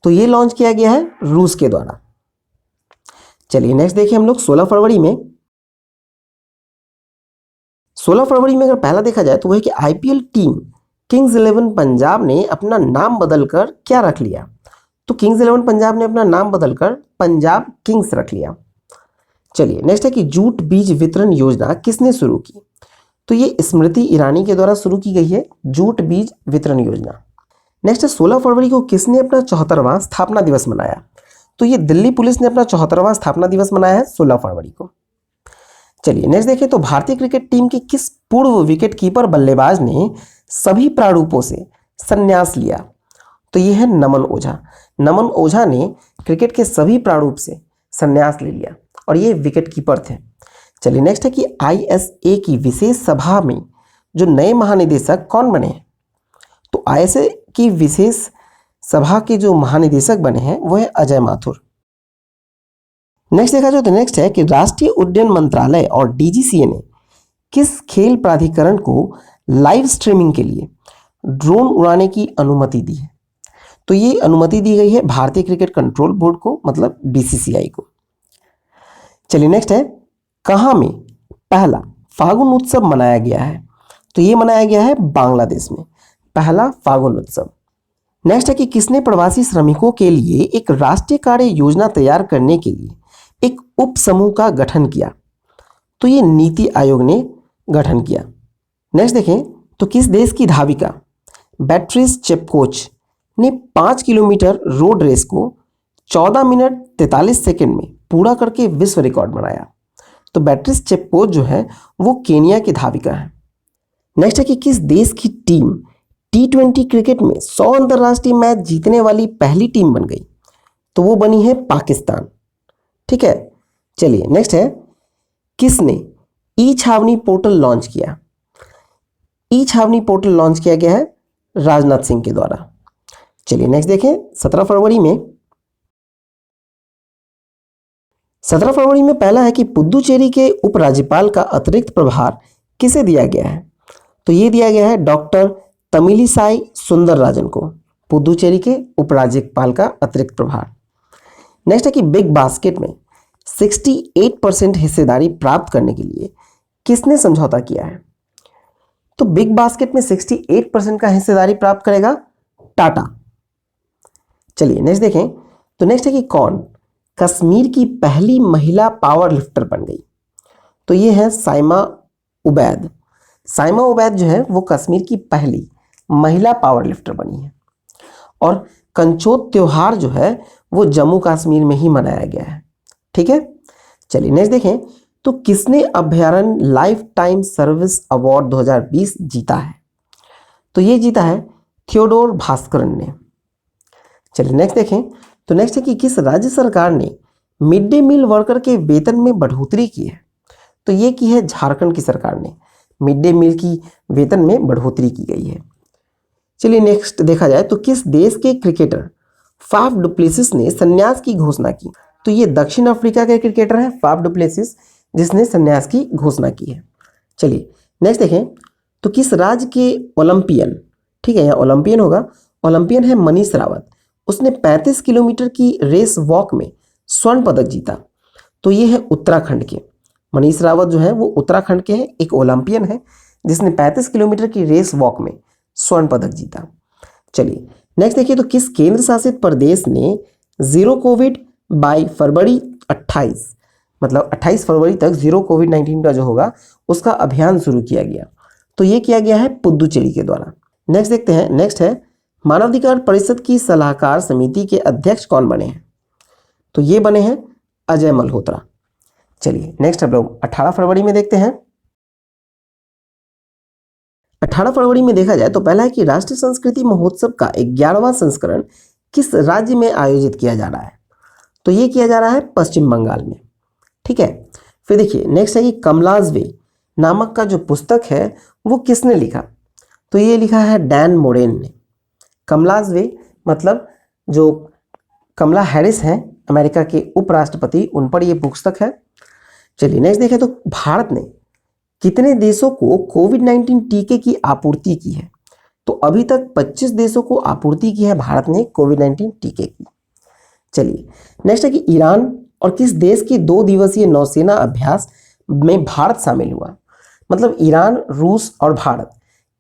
तो ये लॉन्च किया गया है रूस के द्वारा। चलिए नेक्स्ट देखिए हम लोग 16 फरवरी में। 16 फरवरी में अगर पहला देखा जाए तो वह है कि IPL टीम किंग्स 11 पंजाब ने अपना नाम बदलकर क्या रख लिया? तो किंग्स 11 पंजाब ने अपना नाम बदलकर पंजाब किंग्स रख लिया। चलिए नेक्स्ट है कि जूट बीज वितरण योजना किसने शुरू की? तो ये स्मृति ईरानी के द्वारा शुरू की गई है जूट बीज वितरण योजना। नेक्स्ट है 16 फरवरी को किसने अपना 74वां स्थापना दिवस मनाया? तो ये दिल्ली पुलिस ने अपना 74वां स्थापना दिवस मनाया है 16 फरवरी को। चलिए नेक्स्ट देखिए तो भारतीय क्रिकेट टीम के किस पूर्व विकेटकीपर बल्लेबाज ने सभी प्रारूपों से संन्यास लिया? तो ये है नमन ओझा। नमन ओझा ने क्रिकेट के सभी प्रारूप से संन्यास ले लिया और ये विकेटकीपर थे। चलिए नेक्स्ट है कि ISA की विशेष सभा में जो नए महानिदेशक कौन बने हैं? तो ISA की विशेष सभा के जो महानिदेशक बने हैं वो है अजय माथुर। नेक्स्ट देखा जाए तो नेक्स्ट है कि राष्ट्रीय उड्डयन मंत्रालय और DGCA ने किस खेल प्राधिकरण को लाइव स्ट्रीमिंग के लिए ड्रोन उड़ाने की अनुमति दी है? तो ये अनुमति दी गई है भारतीय क्रिकेट कंट्रोल बोर्ड को, मतलब BCCI को। चलिए नेक्स्ट है कहाँ में पहला फागुन उत्सव मनाया गया है? तो ये मनाया गया है बांग्लादेश में, पहला फागुन उत्सव। नेक्स्ट है कि किसने प्रवासी श्रमिकों के लिए एक राष्ट्रीय कार्य योजना तैयार करने के लिए एक उप समूह का गठन किया? तो ये नीति आयोग ने गठन किया। नेक्स्ट देखें तो किस देश की धाविका बेट्रिस चेपकोच ने 5 किलोमीटर रोड रेस को 14 मिनट 43 सेकंड में पूरा करके विश्व रिकॉर्ड बनाया। तो बेट्रिस चेप्कोच जो है वो केनिया की धाविका है। नेक्स्ट है कि किस देश की टीम T20 क्रिकेट में 100 अंतर्राष्ट्रीय मैच जीतने वाली पहली टीम बन गई? तो वो बनी है पाकिस्तान। ठीक है, चलिए नेक्स्ट है, किसने ई छावनी पोर्टल लॉन्च किया? ई छावनी पोर्टल लॉन्च किया गया है राजनाथ सिंह के द्वारा। चलिए नेक्स्ट देखें, 17 फरवरी में पहला है कि पुदुचेरी के उपराज्यपाल का अतिरिक्त प्रभार किसे दिया गया है? तो ये दिया गया है डॉक्टर तमिलिसाई सुंदरराजन को, पुदुचेरी के उपराज्यपाल का अतिरिक्त प्रभार। नेक्स्ट है कि बिग बास्केट में 68% हिस्सेदारी प्राप्त करने के लिए किसने समझौता किया है? तो बिग बास्केट में 68% का हिस्सेदारी प्राप्त करेगा टाटा। चलिए नेक्स्ट देखें, तो नेक्स्ट है कि कौन कश्मीर की पहली महिला पावर लिफ्टर बन गई? तो ये है साइमा उबैद। साइमा उबैद जो है वो कश्मीर की पहली महिला पावर लिफ्टर बनी है। और कंचोत त्योहार जो है वो जम्मू कश्मीर में ही मनाया गया है। ठीक है, चलिए नेक्स्ट देखें, तो किसने अभयारण्य लाइफ टाइम सर्विस अवार्ड 2020 जीता है? तो ये जीता है थियोडोर भास्करन ने। चलिए नेक्स्ट देखें, तो नेक्स्ट है कि किस राज्य सरकार ने मिड डे मील वर्कर के वेतन में बढ़ोतरी की है? तो ये की है झारखंड की सरकार ने, मिड डे मील की वेतन में बढ़ोतरी की गई है। चलिए नेक्स्ट देखा जाए, तो किस देश के क्रिकेटर फाफ डुप्लेसिस ने संन्यास की घोषणा की? तो ये दक्षिण अफ्रीका के क्रिकेटर हैं फाफ डुप्लेसिस, जिसने संन्यास की घोषणा की है। चलिए नेक्स्ट देखें, तो किस राज्य के ओलंपियन, ठीक है यहाँ ओलंपियन होगा, ओलंपियन है मनीष रावत, उसने 35 किलोमीटर की रेस वॉक में स्वर्ण पदक जीता? तो ये है उत्तराखंड के मनीष रावत जो है वो उत्तराखंड के हैं, एक ओलंपियन है जिसने 35 किलोमीटर की रेस वॉक में स्वर्ण पदक जीता। चलिए नेक्स्ट देखिए, तो किस केंद्र शासित प्रदेश ने जीरो कोविड बाय फरवरी 28, मतलब 28 फरवरी तक जीरो कोविड-19 का जो होगा उसका अभियान शुरू किया गया? तो ये किया गया है पुदुचेरी के द्वारा। नेक्स्ट देखते हैं, नेक्स्ट है मानवाधिकार परिषद की सलाहकार समिति के अध्यक्ष कौन बने हैं? तो ये बने हैं अजय मल्होत्रा। चलिए नेक्स्ट हम लोग 18 फरवरी में देखते हैं। 18 फरवरी में देखा जाए तो पहला है कि राष्ट्रीय संस्कृति महोत्सव का 11वां संस्करण किस राज्य में आयोजित किया जा रहा है? तो ये किया जा रहा है पश्चिम बंगाल में। ठीक है, फिर देखिए नेक्स्ट है कि कमलाज वे नामक का जो पुस्तक है वो किसने लिखा? तो ये लिखा है डैन मोरेन ने। कमलाज वे मतलब जो कमला हैरिस हैं अमेरिका के उपराष्ट्रपति, उन पर ये पुस्तक है। चलिए नेक्स्ट देखें, तो भारत ने कितने देशों को कोविड-19 टीके की आपूर्ति की है? तो अभी तक 25 देशों को आपूर्ति की है भारत ने कोविड-19 टीके की। चलिए नेक्स्ट है कि ईरान और किस देश के 2 दिवसीय नौसेना अभ्यास में भारत शामिल हुआ? मतलब ईरान, रूस और भारत,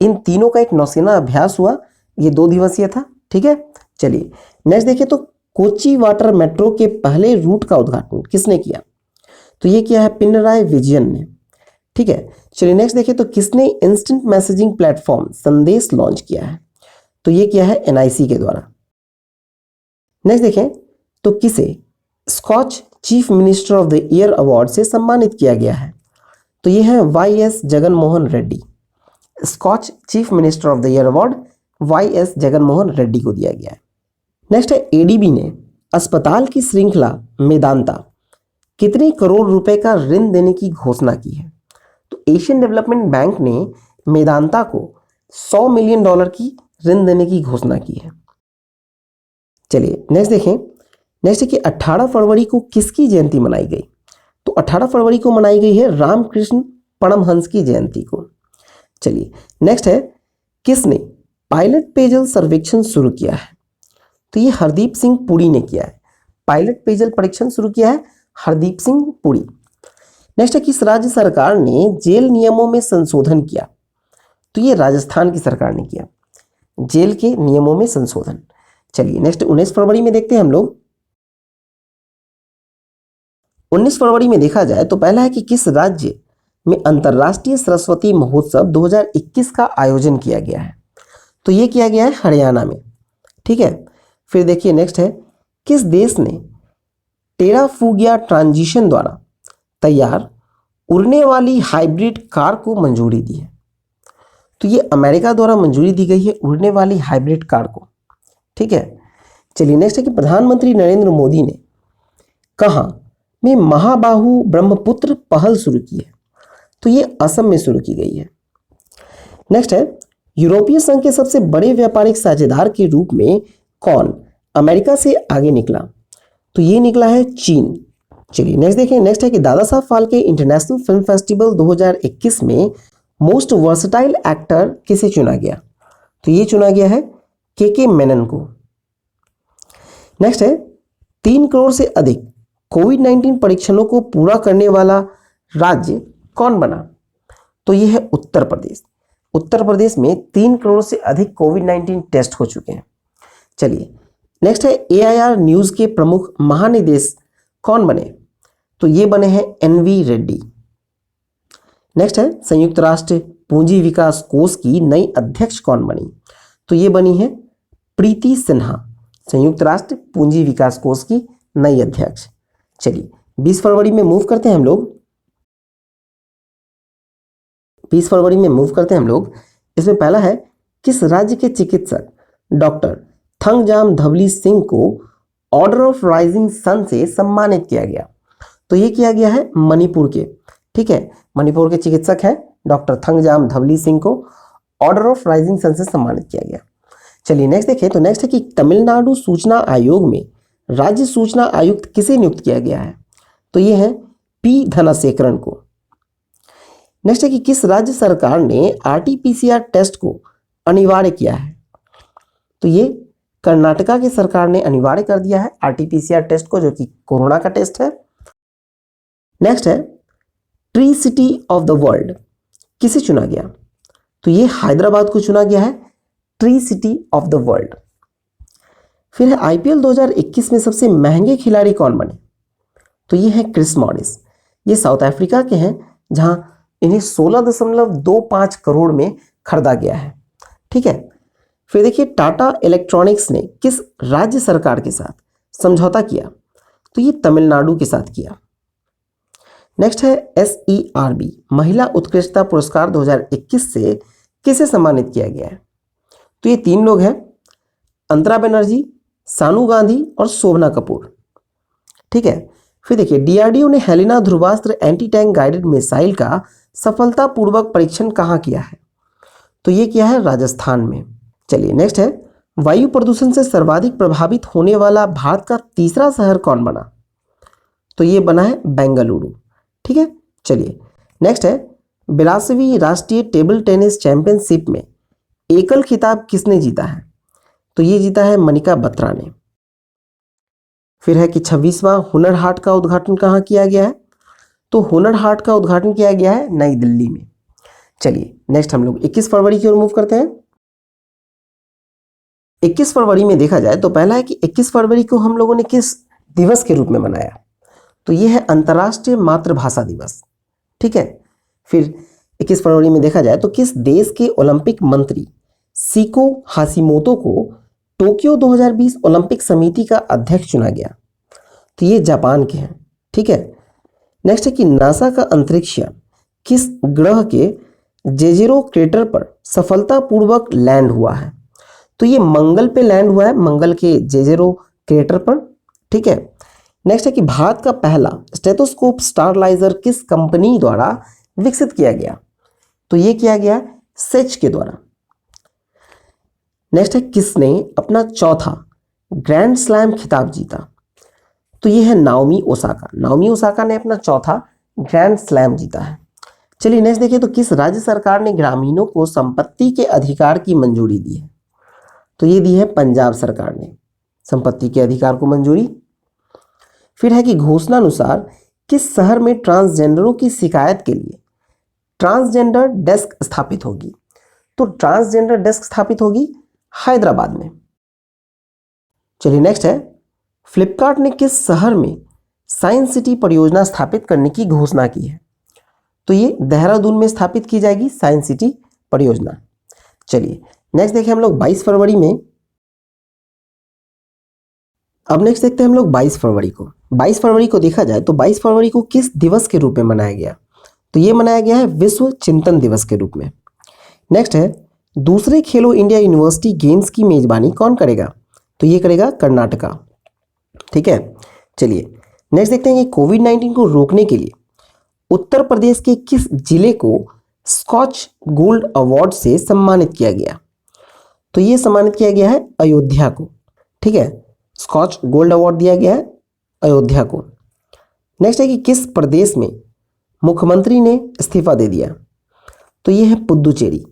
इन तीनों का एक नौसेना अभ्यास हुआ, ये 2 दिवसीय था। ठीक है, चलिए नेक्स्ट देखिए, तो कोच्चि वाटर मेट्रो के पहले रूट का उद्घाटन किसने किया? तो ये किया है पिनराई विजयन ने। ठीक है, चलिए नेक्स्ट देखिए, तो किसने इंस्टेंट मैसेजिंग प्लेटफॉर्म संदेश लॉन्च किया है? तो ये किया है NIC के द्वारा। नेक्स्ट देखें, तो किसे Skoch chief minister of the year award से सम्मानित किया गया है? तो ये है YS Jagan Mohan Reddy. Skoch chief minister of the year award YS Jagan Mohan Reddy को दिया गया है। नेक्स्ट है ADB ने अस्पताल की श्रृंखला मेदांता कितने करोड़ रुपए का ऋण देने की घोषणा की है? तो एशियन डेवलपमेंट बैंक ने मेदांता को $100 मिलियन की ऋण देने की घोषणा की है। चलिए नेक्स्ट देखें, नेक्स्ट है कि 18 फरवरी को किसकी जयंती मनाई गई? तो 18 फरवरी को मनाई गई है रामकृष्ण परमहंस की जयंती को। चलिए नेक्स्ट है, किसने पायलट पेयजल सर्वेक्षण शुरू किया है? तो ये हरदीप सिंह पुरी ने किया है। पायलट पेयजल परीक्षण शुरू किया है हरदीप सिंह पुरी। नेक्स्ट है, किस राज्य सरकार ने जेल नियमों में संशोधन किया? तो ये राजस्थान की सरकार ने किया, जेल के नियमों में संशोधन। चलिए नेक्स्ट 19 फरवरी में देखते हैं हम लोग। 19 फरवरी में देखा जाए तो पहला है कि किस राज्य में अंतर्राष्ट्रीय सरस्वती महोत्सव 2021 का आयोजन किया गया है? तो ये किया गया है हरियाणा में। ठीक है। फिर देखिए नेक्स्ट है, किस देश ने टेराफुगिया ट्रांजिशन द्वारा तैयार उड़ने वाली हाइब्रिड कार को मंजूरी दी है? तो ये अमेरिका द्वारा मंजूरी दी गई है उड़ने वाली हाइब्रिड कार को, ठीक है। चलिए नेक्स्ट है कि प्रधानमंत्री नरेंद्र मोदी ने कहाँ में महाबाहु ब्रह्मपुत्र पहल शुरू की है? तो ये असम में शुरू की गई है। नेक्स्ट है, यूरोपीय संघ के सबसे बड़े व्यापारिक साझेदार के रूप में कौन अमेरिका से आगे निकला? तो ये निकला है चीन। चलिए नेक्स्ट देखें। नेक्स्ट है कि Dada Saheb Phalke international film festival 2021 में मोस्ट वर्सटाइल एक्टर किसे चुना गया? तो ये चुना गया है के मेनन को। नेक्स्ट है, 3 करोड़ से अधिक कोविड-19 परीक्षणों को पूरा करने वाला राज्य कौन बना? तो ये है उत्तर प्रदेश। उत्तर प्रदेश में 3 करोड़ से अधिक कोविड-19 टेस्ट हो चुके हैं। चलिए नेक्स्ट है, AIR न्यूज़ के प्रमुख महानिदेशक कौन बने? तो ये बने हैं NV रेड्डी। नेक्स्ट है, संयुक्त राष्ट्र पूंजी विकास कोष की नई अध्यक्ष कौन बनी? तो ये बनी है प्रीति सिन्हा, संयुक्त राष्ट्र पूंजी विकास कोष की नई अध्यक्ष। चलिए 20 फरवरी में मूव करते हैं हम लोग। 20 फरवरी में मूव करते हैं हम लोग। इसमें पहला है, किस राज्य के चिकित्सक डॉक्टर थंगजाम धवली सिंह को ऑर्डर ऑफ राइजिंग सन से सम्मानित किया गया? तो ये किया गया है मणिपुर के, ठीक है। मणिपुर के चिकित्सक हैं डॉक्टर थंगजाम धवली सिंह को ऑर्डर ऑफ राइजिंग सन से सम्मानित किया गया। चलिए नेक्स्ट देखें। तो नेक्स्ट है कि तमिलनाडु सूचना आयोग में राज्य सूचना आयुक्त किसे नियुक्त किया गया है? तो ये है पी धनशेखरन को। नेक्स्ट है कि किस राज्य सरकार ने RT-PCR टेस्ट को अनिवार्य किया है? तो ये कर्नाटका की सरकार ने अनिवार्य कर दिया है RT-PCR टेस्ट को, जो कि कोरोना का टेस्ट है। नेक्स्ट है, tree city of the world किसे चुना गया? तो ये हैदराबाद को चुना गया है tree city of the world. फिर है, IPL 2021 में सबसे महंगे खिलाड़ी कौन बने? तो ये है क्रिस मॉरिस। ये साउथ अफ्रीका के हैं, जहां इन्हें 16.25 करोड़ में खरीदा गया है, ठीक है। फिर देखिए, टाटा इलेक्ट्रॉनिक्स ने किस राज्य सरकार के साथ समझौता किया? तो ये तमिलनाडु के साथ किया। नेक्स्ट है, SERB महिला उत्कृष्टता पुरस्कार 2021 से किसे सम्मानित किया गया है? तो ये 3 लोग हैं, अंतरा बनर्जी, सानू गांधी और शोभना कपूर, ठीक है। फिर देखिए, DRDO ने Helina Dhruvastra anti tank guided missile का सफलतापूर्वक परीक्षण कहाँ किया है? तो ये किया है राजस्थान में। चलिए नेक्स्ट है, वायु प्रदूषण से सर्वाधिक प्रभावित होने वाला भारत का तीसरा शहर कौन बना? तो ये बना है बेंगलुरु, ठीक है। चलिए नेक्स्ट है, 82वीं राष्ट्रीय टेबल टेनिस चैंपियनशिप में एकल खिताब किसने जीता है? तो ये जीता है मनिका बत्रा ने। फिर है कि 26वां हुनर हाट का उद्घाटन कहाँ किया गया है? तो हुनर हाट का उद्घाटन किया गया है नई दिल्ली में। चलिए नेक्स्ट हम लोग 21 फरवरी की ओर मूव करते हैं। 21 फरवरी में देखा जाए तो पहला है कि 21 फरवरी को हम लोगों ने किस दिवस के रूप में मनाया? तो ये है अंतर्राष्ट्रीय मातृभाषा दिवस, ठीक है। फिर 21 फरवरी में देखा जाए तो किस देश के ओलंपिक मंत्री सीको हाशिमोतो को टोक्यो 2020 ओलंपिक समिति का अध्यक्ष चुना गया? तो ये जापान के हैं, ठीक है। नेक्स्ट है कि नासा का अंतरिक्ष यान किस ग्रह के जेजेरो क्रेटर पर सफलतापूर्वक लैंड हुआ है? तो ये मंगल पे लैंड हुआ है, मंगल के जेजेरो क्रेटर पर, ठीक है। नेक्स्ट है कि भारत का पहला स्टेथोस्कोप स्टारलाइजर किस कंपनी द्वारा विकसित किया गया? तो ये किया गया सेच के द्वारा। नेक्स्ट है, किसने अपना चौथा ग्रैंड स्लैम खिताब जीता? तो ये है नाओमी ओसाका। नाओमी ओसाका ने अपना चौथा ग्रैंड स्लैम जीता है। चलिए नेक्स्ट देखिए, तो किस राज्य सरकार ने ग्रामीणों को संपत्ति के अधिकार की मंजूरी दी है? तो ये दी है पंजाब सरकार ने संपत्ति के अधिकार को मंजूरी। फिर है कि घोषणानुसार किस शहर में ट्रांसजेंडरों की शिकायत के लिए ट्रांसजेंडर डेस्क स्थापित होगी? तो ट्रांसजेंडर डेस्क स्थापित होगी हैदराबाद में। चलिए नेक्स्ट है, फ्लिपकार्ट ने किस शहर में साइंस सिटी परियोजना स्थापित करने की घोषणा की है? तो ये देहरादून में स्थापित की जाएगी साइंस सिटी परियोजना। चलिए नेक्स्ट देखें हम लोग 22 फरवरी में अब नेक्स्ट देखते हैं हम लोग 22 फरवरी को। 22 फरवरी को देखा जाए तो 22 फरवरी को किस दिवस के रूप में मनाया गया? तो ये मनाया गया है विश्व चिंतन दिवस के रूप में। नेक्स्ट है दूसरे खेलो इंडिया यूनिवर्सिटी गेम्स की मेजबानी कौन करेगा? तो ये करेगा कर्नाटका। ठीक है, चलिए नेक्स्ट देखते हैं कि कोविड-19 को रोकने के लिए उत्तर प्रदेश के किस जिले को स्कॉच गोल्ड अवार्ड से सम्मानित किया गया? तो ये सम्मानित किया गया है अयोध्या को। ठीक है, स्कॉच गोल्ड अवार्ड दिया गया है अयोध्या को। नेक्स्ट है कि किस प्रदेश में मुख्यमंत्री ने इस्तीफा दे दिया? तो ये है पुदुचेरी।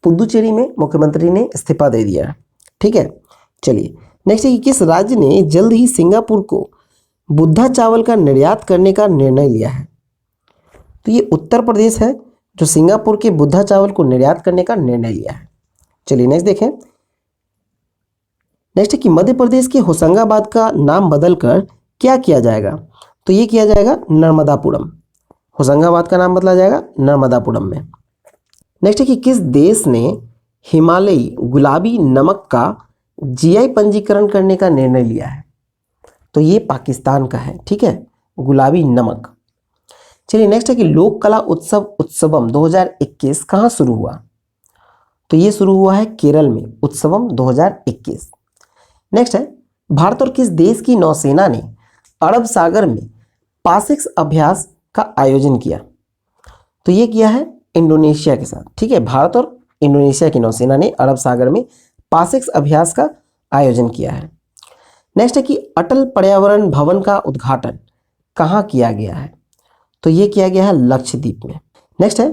पुदुचेरी में मुख्यमंत्री ने इस्तीफा दे दिया। ठीक है, चलिए नेक्स्ट है कि किस राज्य ने जल्द ही सिंगापुर को बुद्धा चावल का निर्यात करने का निर्णय लिया है? तो ये उत्तर प्रदेश है जो सिंगापुर के बुद्धा चावल को निर्यात करने का निर्णय लिया है। चलिए नेक्स्ट देखें। नेक्स्ट है कि मध्य प्रदेश के होशंगाबाद का नाम बदलकर क्या किया जाएगा? तो ये किया जाएगा नर्मदापुरम। होशंगाबाद का नाम बदला जाएगा नर्मदापुरम में। नेक्स्ट है कि किस देश ने हिमालयी गुलाबी नमक का जीआई पंजीकरण करने का निर्णय लिया है? तो ये पाकिस्तान का है। ठीक है, गुलाबी नमक। चलिए नेक्स्ट है कि लोक कला उत्सव उत्सवम 2021 कहाँ शुरू हुआ? तो ये शुरू हुआ है केरल में, उत्सवम 2021। नेक्स्ट है भारत और किस देश की नौसेना ने अरब सागर में पासिक्स अभ्यास का आयोजन किया? तो ये किया है इंडोनेशिया के साथ। ठीक है, भारत और इंडोनेशिया की नौसेना ने अरब सागर में पासिक्स अभ्यास का आयोजन किया है। नेक्स्ट है कि अटल पर्यावरण भवन का उद्घाटन कहाँ किया गया है? तो ये किया गया है लक्षद्वीप में। नेक्स्ट है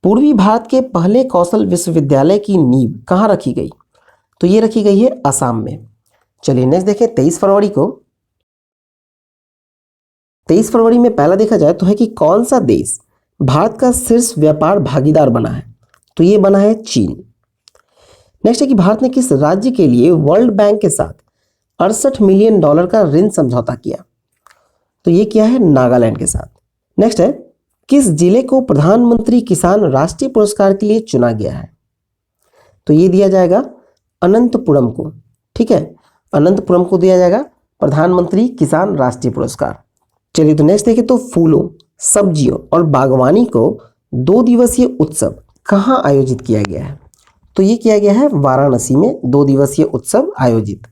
पूर्वी भारत के पहले कौशल विश्वविद्यालय की नींव कहाँ रखी गई? तो ये रखी गई है असम में। चलिए नेक्स्ट देखें 23 फरवरी को। 23 फरवरी में पहला देखा जाए तो है कि कौन सा देश भारत का शीर्ष व्यापार भागीदार बना है? तो ये बना है चीन। नेक्स्ट है कि भारत ने किस राज्य के लिए वर्ल्ड बैंक के साथ 68 मिलियन डॉलर का ऋण समझौता किया? तो ये किया है नागालैंड के साथ। नेक्स्ट है किस जिले को प्रधानमंत्री किसान राष्ट्रीय पुरस्कार के लिए चुना गया है? तो ये दिया जाएगा अनंतपुरम को। ठीक है, अनंतपुरम को दिया जाएगा प्रधानमंत्री किसान राष्ट्रीय पुरस्कार। चलिए तो नेक्स्ट देखें तो फूलों, सब्जियों और बागवानी को 2 दिवसीय उत्सव कहाँ आयोजित किया गया है? तो ये किया गया है वाराणसी में 2 दिवसीय उत्सव आयोजित।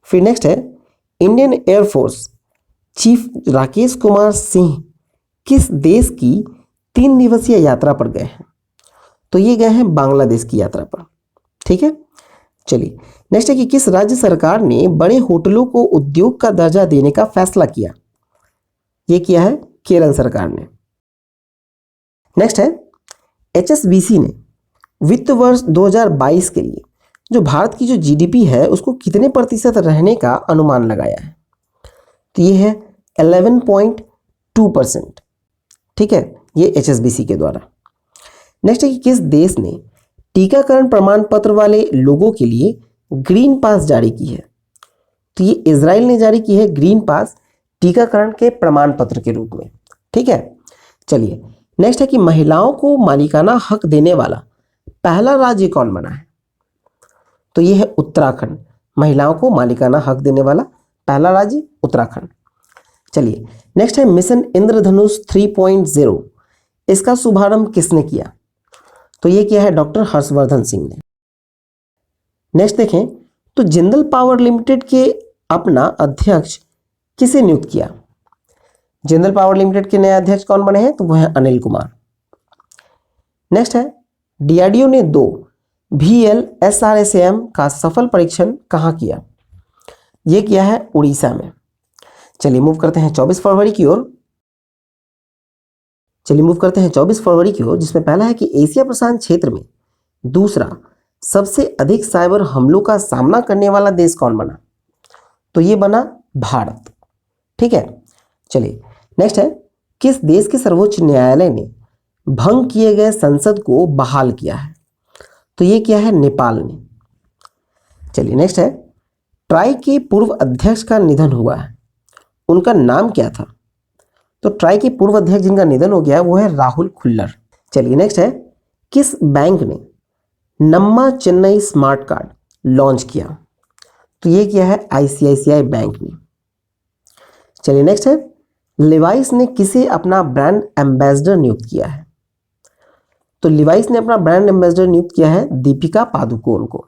फिर नेक्स्ट है Indian air force chief Rakesh Kumar Singh किस देश की 3 दिवसीय यात्रा पर गए हैं? तो ये गए हैं बांग्लादेश की यात्रा पर। ठीक है, चलिए नेक्स्ट है कि किस राज्य सरकार ने बड़े होटलों को उद्योग का दर्जा देने का फैसला किया? ये किया है केरल सरकार ने। नेक्स्ट है HSBC ने वित्त वर्ष 2022 के लिए जो भारत की जो जीडीपी है उसको कितने प्रतिशत रहने का अनुमान लगाया है? तो ये है 11.2%। ठीक है, ये HSBC के द्वारा। नेक्स्ट है कि किस देश ने टीकाकरण प्रमाण पत्र वाले लोगों के लिए ग्रीन पास जारी की है? तो ये इजराइल ने जारी की है ग्रीन पास टीकाकरण के प्रमाण पत्र के रूप में। ठीक है, चलिए नेक्स्ट है कि महिलाओं को मालिकाना हक देने वाला पहला राज्य कौन बना है? तो ये है उत्तराखंड। महिलाओं को मालिकाना हक देने वाला पहला राज्य उत्तराखंड। चलिए नेक्स्ट है मिशन इंद्रधनुष 3.0 इसका शुभारंभ किसने किया? तो ये किया है डॉक्टर हर्षवर्धन सिंह ने। नेक्स्ट देखें तो जिंदल पावर लिमिटेड के अपना अध्यक्ष किसे नियुक्त किया? जिंदल पावर लिमिटेड के नए अध्यक्ष कौन बने हैं? तो वो है अनिल कुमार। नेक्स्ट है डीआरडीओ ने 2 VLSRSAM का सफल परीक्षण कहाँ किया? ये किया है उड़ीसा में। चलिए मूव करते हैं 24 फरवरी की ओर। जिसमें पहला है कि एशिया प्रशांत क्षेत्र में दूसरा सबसे अधिक साइबर हमलों का सामना करने वाला देश कौन बना? तो ये बना भारत। ठीक है, चलिए नेक्स्ट है किस देश के सर्वोच्च न्यायालय ने भंग किए गए संसद को बहाल किया है? तो ये किया है नेपाल ने। चलिए नेक्स्ट है ट्राई के पूर्व अध्यक्ष का निधन हुआ है, उनका नाम क्या था? तो ट्राई के पूर्व अध्यक्ष जिनका निधन हो गया है वो है राहुल खुल्लर। चलिए नेक्स्ट है किस बैंक ने नम्मा चेन्नई स्मार्ट कार्ड लॉन्च किया? तो ये किया है आईसीआईसीआई बैंक ने। चलिए नेक्स्ट है, लिवाइस ने किसे अपना ब्रांड एम्बेसडर नियुक्त किया है? तो लिवाइस ने अपना ब्रांड एम्बेसडर नियुक्त किया है दीपिका पादुकोण को।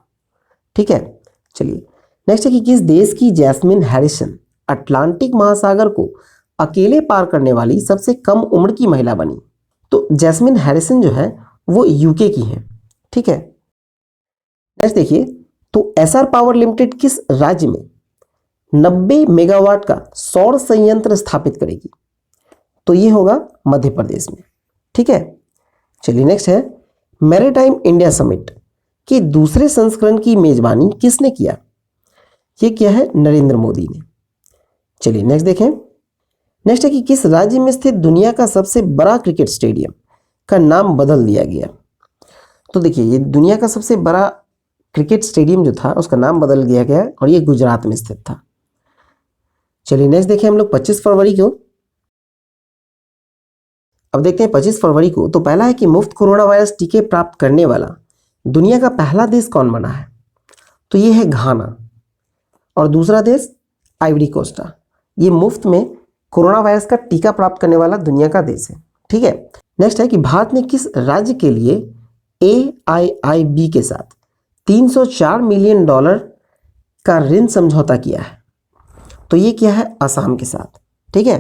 ठीक है, चलिए नेक्स्ट है कि किस देश की जैस्मिन हैरिसन अटलांटिक महासागर को अकेले पार करने वाली सबसे कम उम्र की महिला बनी? तो जैस्मिन हैरिसन जो है वो यूके की है। ठीक है, नेक्स्ट देखिए, तो एसआर पावर लिमिटेड किस राज्य में 90 मेगावाट का सौर संयंत्र स्थापित करेगी? तो ये होगा मध्य प्रदेश में। ठीक है, चलिए नेक्स्ट है, मैरीटाइम इंडिया समिट के दूसरे संस्करण की मेजबानी किसने किया? ये किया है नरेंद्र मोदी ने। चलिए नेक्स्ट देखें, नेक्स्ट है कि किस राज्य में स्थित दुनिया का सबसे बड़ा क्रिकेट स्टेडियम का नाम बदल दिया गया? तो देखिए, ये दुनिया का सबसे बड़ा क्रिकेट स्टेडियम जो था उसका नाम बदल दिया गया और ये गुजरात में स्थित था। चलिए नेक्स्ट देखें हम लोग 25 फरवरी को। अब देखते हैं 25 फरवरी को, तो पहला है कि मुफ्त कोरोना वायरस टीके प्राप्त करने वाला दुनिया का पहला देश कौन बना है? तो ये है घाना, और दूसरा देश आइवरी कोस्टा। ये मुफ्त में कोरोना वायरस का टीका प्राप्त करने वाला दुनिया का देश है। ठीक है, नेक्स्ट है कि भारत ने किस राज्य के लिए AIIB के साथ $304 मिलियन का ऋण समझौता किया है? तो ये किया है असम के साथ। ठीक है,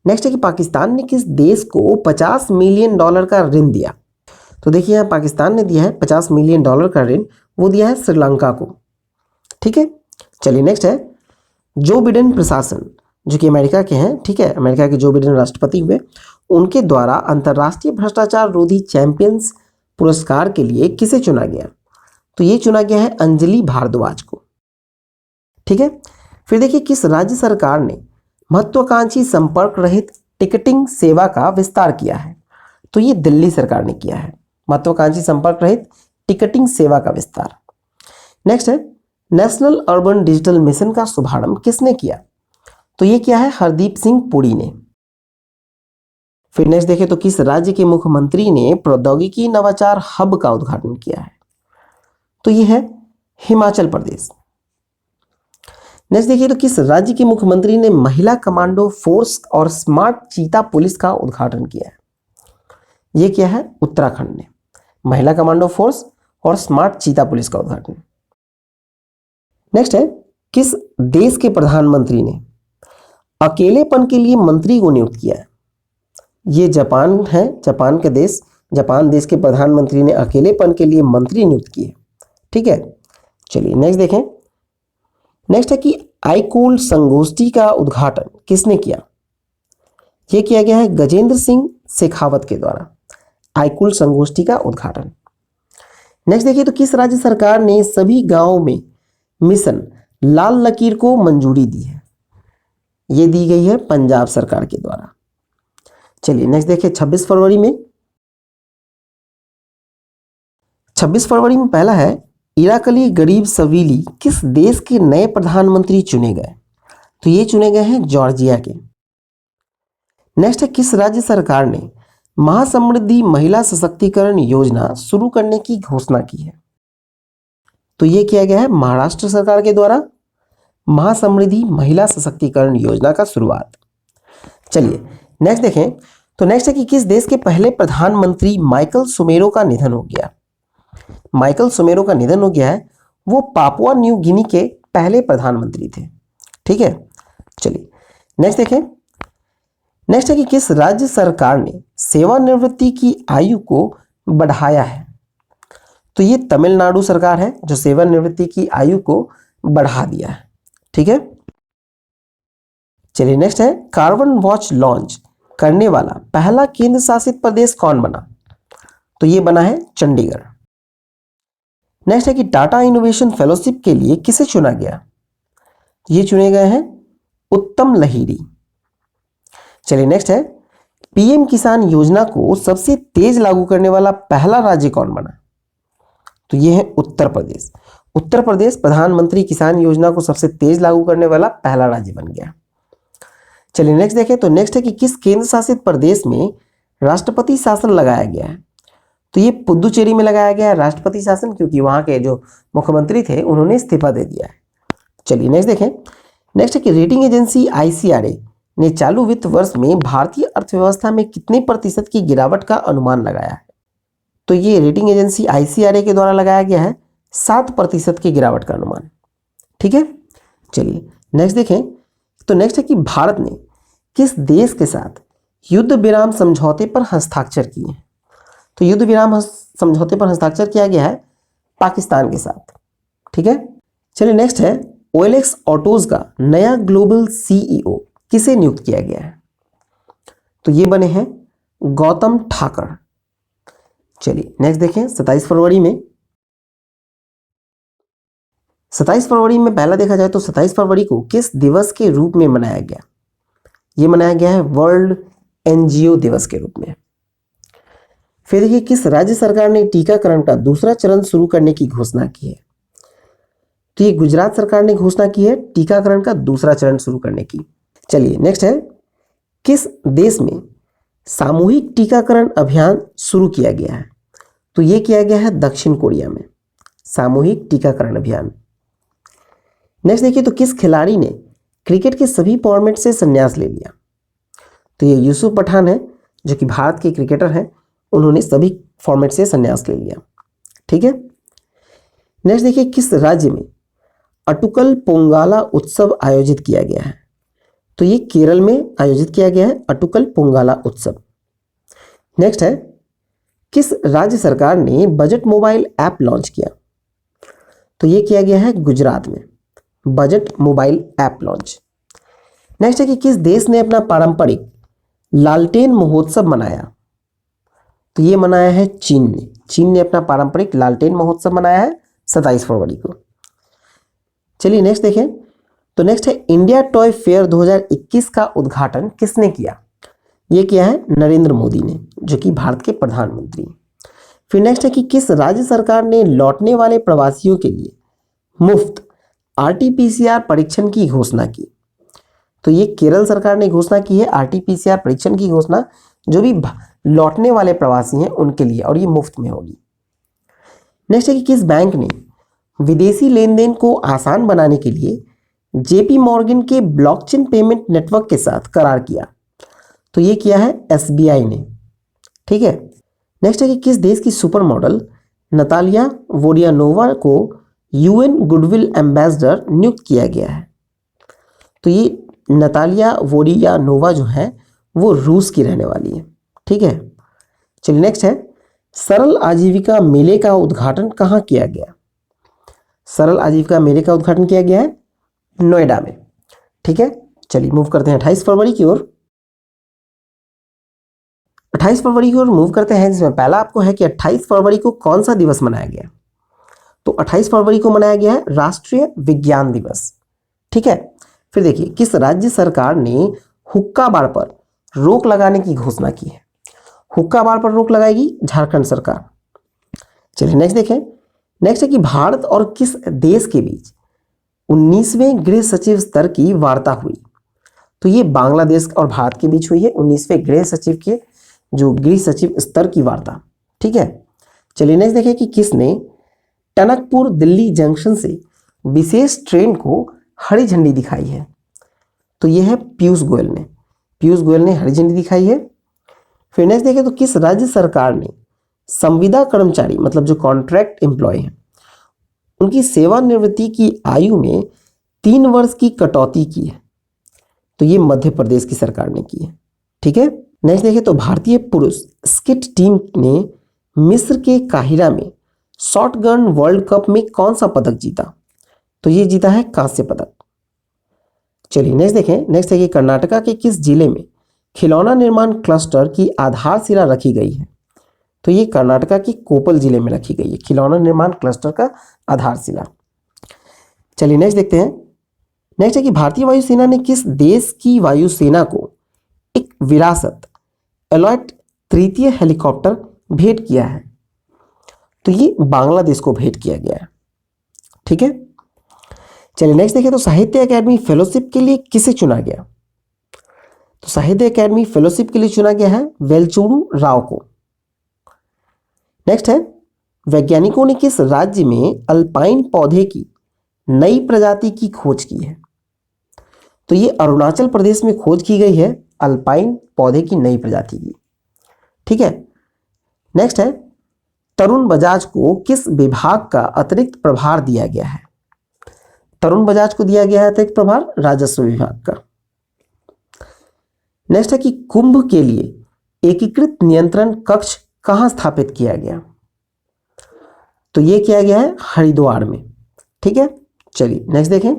नेक्स्ट है कि पाकिस्तान ने किस देश को $50 मिलियन का ऋण दिया? तो देखिए यहाँ पाकिस्तान ने दिया है $50 मिलियन का ऋण, वो दिया है श्रीलंका को। ठीक है, चलिए नेक्स्ट है, जो बिडेन प्रशासन जो कि अमेरिका के हैं, ठीक है, अमेरिका के जो बिडेन राष्ट्रपति हुए, उनके द्वारा अंतर्राष्ट्रीय भ्रष्टाचार रोधी चैंपियंस पुरस्कार के लिए किसे चुना गया? तो ये चुना गया है अंजलि भारद्वाज को। ठीक है, फिर देखिए किस राज्य सरकार ने महत्वाकांक्षी संपर्क रहित टिकटिंग सेवा का विस्तार किया है? तो ये दिल्ली सरकार ने किया है, महत्वाकांक्षी संपर्क रहित टिकटिंग सेवा का विस्तार। नेक्स्ट है, नेशनल अर्बन डिजिटल मिशन का शुभारंभ किसने किया? तो ये किया है हरदीप सिंह पुरी ने। फिर नेक्स्ट देखें तो किस राज्य के मुख्यमंत्री ने प्रौद्योगिकी नवाचार हब का उद्घाटन किया है? तो ये है हिमाचल प्रदेश। नेक्स्ट देखिए, तो किस राज्य के मुख्यमंत्री ने महिला कमांडो फोर्स और स्मार्ट चीता पुलिस का उद्घाटन किया है? ये किया है उत्तराखंड ने, महिला कमांडो फोर्स और स्मार्ट चीता पुलिस का उद्घाटन। नेक्स्ट है, किस देश के प्रधानमंत्री ने अकेलेपन के लिए मंत्री को नियुक्त किया है? ये जापान है, जापान देश के प्रधानमंत्री ने अकेलेपन के लिए मंत्री नियुक्त किए। ठीक है, चलिए नेक्स्ट देखें, नेक्स्ट है कि आईकूल संगोष्ठी का उद्घाटन किसने किया? यह किया गया है गजेंद्र सिंह शेखावत के द्वारा, आईकूल संगोष्ठी का उद्घाटन। नेक्स्ट देखिए, तो किस राज्य सरकार ने सभी गांवों में मिशन लाल लकीर को मंजूरी दी है? ये दी गई है पंजाब सरकार के द्वारा। चलिए नेक्स्ट देखिए 26 फरवरी में। 26 फरवरी में पहला है, इराकली गरीब सवीली किस देश के नए प्रधानमंत्री चुने गए? तो ये चुने गए हैं जॉर्जिया के। नेक्स्ट है, किस राज्य सरकार ने महासमृद्धि महिला सशक्तिकरण योजना शुरू करने की घोषणा की है? तो ये किया गया है महाराष्ट्र सरकार के द्वारा, महासमृद्धि महिला सशक्तिकरण योजना का शुरुआत। चलिए नेक्स्ट देखें, तो नेक्स्ट है कि किस देश के पहले प्रधानमंत्री माइकल सुमेरो का निधन हो गया? माइकल सुमेरो का निधन हो गया है, वो पापुआ न्यू गिनी के पहले प्रधानमंत्री थे। ठीक है, चलिए नेक्स्ट देखें, नेक्स्ट है कि किस राज्य सरकार ने सेवानिवृत्ति की आयु को बढ़ाया है? तो ये तमिलनाडु सरकार है जो सेवानिवृत्ति की आयु को बढ़ा दिया है। ठीक है, चलिए नेक्स्ट है, कार्बन वॉच लॉन्च करने वाला पहला केंद्र शासित प्रदेश कौन बना? तो ये बना है चंडीगढ़। नेक्स्ट है कि टाटा इनोवेशन फेलोशिप के लिए किसे चुना गया? ये चुने गए हैं उत्तम लहिरी। चलिए नेक्स्ट है, पीएम किसान योजना को सबसे तेज लागू करने वाला पहला राज्य कौन बना? तो ये है उत्तर प्रदेश। उत्तर प्रदेश प्रधानमंत्री किसान योजना को सबसे तेज लागू करने वाला पहला राज्य बन गया। चलिए नेक्स्ट देखें, तो नेक्स्ट है कि किस केंद्र शासित प्रदेश में राष्ट्रपति शासन लगाया गया है? तो ये पुदुचेरी में लगाया गया है राष्ट्रपति शासन, क्योंकि वहां के जो मुख्यमंत्री थे उन्होंने इस्तीफा दे दिया है। चलिए नेक्स्ट देखें। नेक्स्ट है कि रेटिंग एजेंसी ICRA ने चालू वित्त वर्ष में भारतीय अर्थव्यवस्था में कितने प्रतिशत की गिरावट का अनुमान लगाया है? तो ये रेटिंग एजेंसी ICRA के द्वारा लगाया गया है 7% की गिरावट का अनुमान। ठीक है, चलिए नेक्स्ट देखें। तो नेक्स्ट है कि भारत ने किस देश के साथ युद्ध विराम समझौते पर हस्ताक्षर किए हैं? तो युद्ध विराम समझौते पर हस्ताक्षर किया गया है पाकिस्तान के साथ। ठीक है, चलिए नेक्स्ट है OLX ऑटोज का नया ग्लोबल CEO किसे नियुक्त किया गया है? तो ये बने हैं गौतम ठाकर। चलिए नेक्स्ट देखें। 27 फरवरी में पहला देखा जाए तो 27 फरवरी को किस दिवस के रूप में मनाया गया? ये मनाया गया है वर्ल्ड NGO दिवस के रूप में। फिर देखिए किस राज्य सरकार ने टीकाकरण का दूसरा चरण शुरू करने की घोषणा की है? तो ये गुजरात सरकार ने घोषणा की है टीकाकरण का दूसरा चरण शुरू करने की। चलिए नेक्स्ट है किस देश में सामूहिक टीकाकरण अभियान शुरू किया गया है? तो ये किया गया है दक्षिण कोरिया में सामूहिक टीकाकरण अभियान। नेक्स्ट देखिए तो किस खिलाड़ी ने क्रिकेट के सभी फॉर्मेट से संन्यास ले लिया? तो ये यूसुफ पठान है जो कि भारत के क्रिकेटर हैं, उन्होंने सभी फॉर्मेट से संन्यास ले लिया। ठीक है, नेक्स्ट देखिए किस राज्य में अटुकल पोंगाला उत्सव आयोजित किया गया है? तो ये केरल में आयोजित किया गया है अटुकल पोंगाला उत्सव। नेक्स्ट है किस राज्य सरकार ने बजट मोबाइल ऐप लॉन्च किया? तो ये किया गया है गुजरात में budget mobile app launch. Next है कि किस देश ने अपना पारंपरिक लालटेन महोत्सव मनाया? तो ये मनाया है चीन ने अपना पारंपरिक लालटेन महोत्सव मनाया है 27 फरवरी को। चलिए नेक्स्ट देखें। तो नेक्स्ट है इंडिया टॉय फेयर 2021 का उद्घाटन किसने किया? ये किया है नरेंद्र मोदी ने जो कि भारत के प्रधानमंत्री। फिर नेक्स्ट है कि किस राज्य सरकार ने लौटने वाले प्रवासियों के लिए मुफ्त RT-PCR परीक्षण की घोषणा की? तो ये केरल सरकार ने घोषणा की है RT-PCR परीक्षण की घोषणा, जो भी लौटने वाले प्रवासी हैं उनके लिए, और ये मुफ्त में होगी। नेक्स्ट है कि किस बैंक ने विदेशी लेन देन को आसान बनाने के लिए JP मॉर्गन के ब्लॉकचेन पेमेंट नेटवर्क के साथ करार किया? तो ये किया है SBI ने। ठीक है, नेक्स्ट है कि किस देश की सुपर मॉडल नतालिया वोडियानोवा को UN गुडविल एम्बेसडर नियुक्त किया गया है? तो ये नतालिया वोडियानोवा जो है वो रूस की रहने वाली है। ठीक है, चलिए नेक्स्ट है सरल आजीविका मेले का उद्घाटन कहाँ किया गया? सरल आजीविका मेले का उद्घाटन किया गया है नोएडा में। ठीक है, चलिए मूव करते हैं 28 फरवरी की ओर। 28 फरवरी की ओर मूव करते हैं, जिसमें पहला आपको है कि 28 फरवरी को कौन सा दिवस मनाया गया? तो 28 फरवरी को मनाया गया है राष्ट्रीय विज्ञान दिवस। ठीक है, फिर देखिए किस राज्य सरकार ने हुक्का बार पर रोक लगाने की घोषणा की है? हुक्का बार पर रोक लगाएगी झारखंड सरकार। चलिए नेक्स्ट देखें। नेक्स्ट है कि भारत और किस देश के बीच 19वें गृह सचिव स्तर की वार्ता हुई? तो ये बांग्लादेश और भारत के बीच हुई है 19वें गृह सचिव के जो गृह सचिव स्तर की वार्ता। ठीक है, चलिए नेक्स्ट देखें कि किसने टनकपुर दिल्ली जंक्शन से विशेष ट्रेन को हरी झंडी दिखाई है? तो यह है पीयूष गोयल ने हरी झंडी दिखाई है। फिर नेक्स्ट देखें तो किस राज्य सरकार ने संविदा कर्मचारी मतलब जो कॉन्ट्रैक्ट एम्प्लॉय हैं उनकी सेवानिवृत्ति की आयु में 3 वर्ष की कटौती की है? तो ये मध्य प्रदेश की सरकार ने की है। ठीक है, नेक्स्ट देखें तो भारतीय पुरुष स्किट टीम ने मिस्र के काहिरा में शॉटगन वर्ल्ड कप में कौन सा पदक जीता? तो ये जीता है कांस्य पदक। चलिए नेक्स्ट देखें। नेक्स्ट है कि कर्नाटका के किस जिले में खिलौना निर्माण क्लस्टर की आधारशिला रखी गई है? तो ये कर्नाटका के कोपल जिले में रखी गई है खिलौना निर्माण क्लस्टर का आधारशिला। चलिए नेक्स्ट देखते हैं। नेक्स्ट है कि भारतीय वायुसेना ने किस देश की वायुसेना को एक विरासत एलॉयट तृतीय हेलीकॉप्टर भेंट किया है? तो ये बांग्लादेश को भेंट किया गया है। ठीक है, चलिए नेक्स्ट देखें तो साहित्य अकादमी फेलोशिप के लिए किसे चुना गया? तो साहित्य अकादमी फेलोशिप के लिए चुना गया है वेलचुड़ू राव को। नेक्स्ट है वैज्ञानिकों ने किस राज्य में अल्पाइन पौधे की नई प्रजाति की खोज की है? तो ये अरुणाचल प्रदेश में खोज की गई है अल्पाइन पौधे की नई प्रजाति की। ठीक है, नेक्स्ट है, तरुण बजाज को किस विभाग का अतिरिक्त प्रभार दिया गया है? तरुण बजाज को दिया गया है अतिरिक्त प्रभार राजस्व विभाग का। नेक्स्ट है कि कुंभ के लिए एकीकृत नियंत्रण कक्ष कहां स्थापित किया गया? तो ये किया गया है हरिद्वार में। ठीक है, चलिए नेक्स्ट देखें।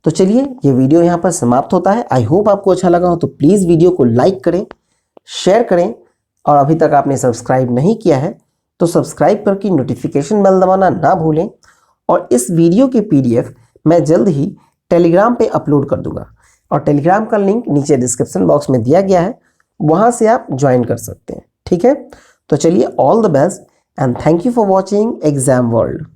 तो चलिए ये वीडियो यहां पर समाप्त होता है। आई होप आपको अच्छा लगा हो तो प्लीज वीडियो को लाइक करें, शेयर करें, और अभी तक आपने सब्सक्राइब नहीं किया है तो सब्सक्राइब करके नोटिफिकेशन बेल दबाना ना भूलें। और इस वीडियो के पीडीएफ मैं जल्द ही टेलीग्राम पे अपलोड कर दूंगा, और टेलीग्राम का लिंक नीचे डिस्क्रिप्शन बॉक्स में दिया गया है, वहां से आप ज्वाइन कर सकते हैं। ठीक है, तो चलिए, all the best and thank you for watching exam world.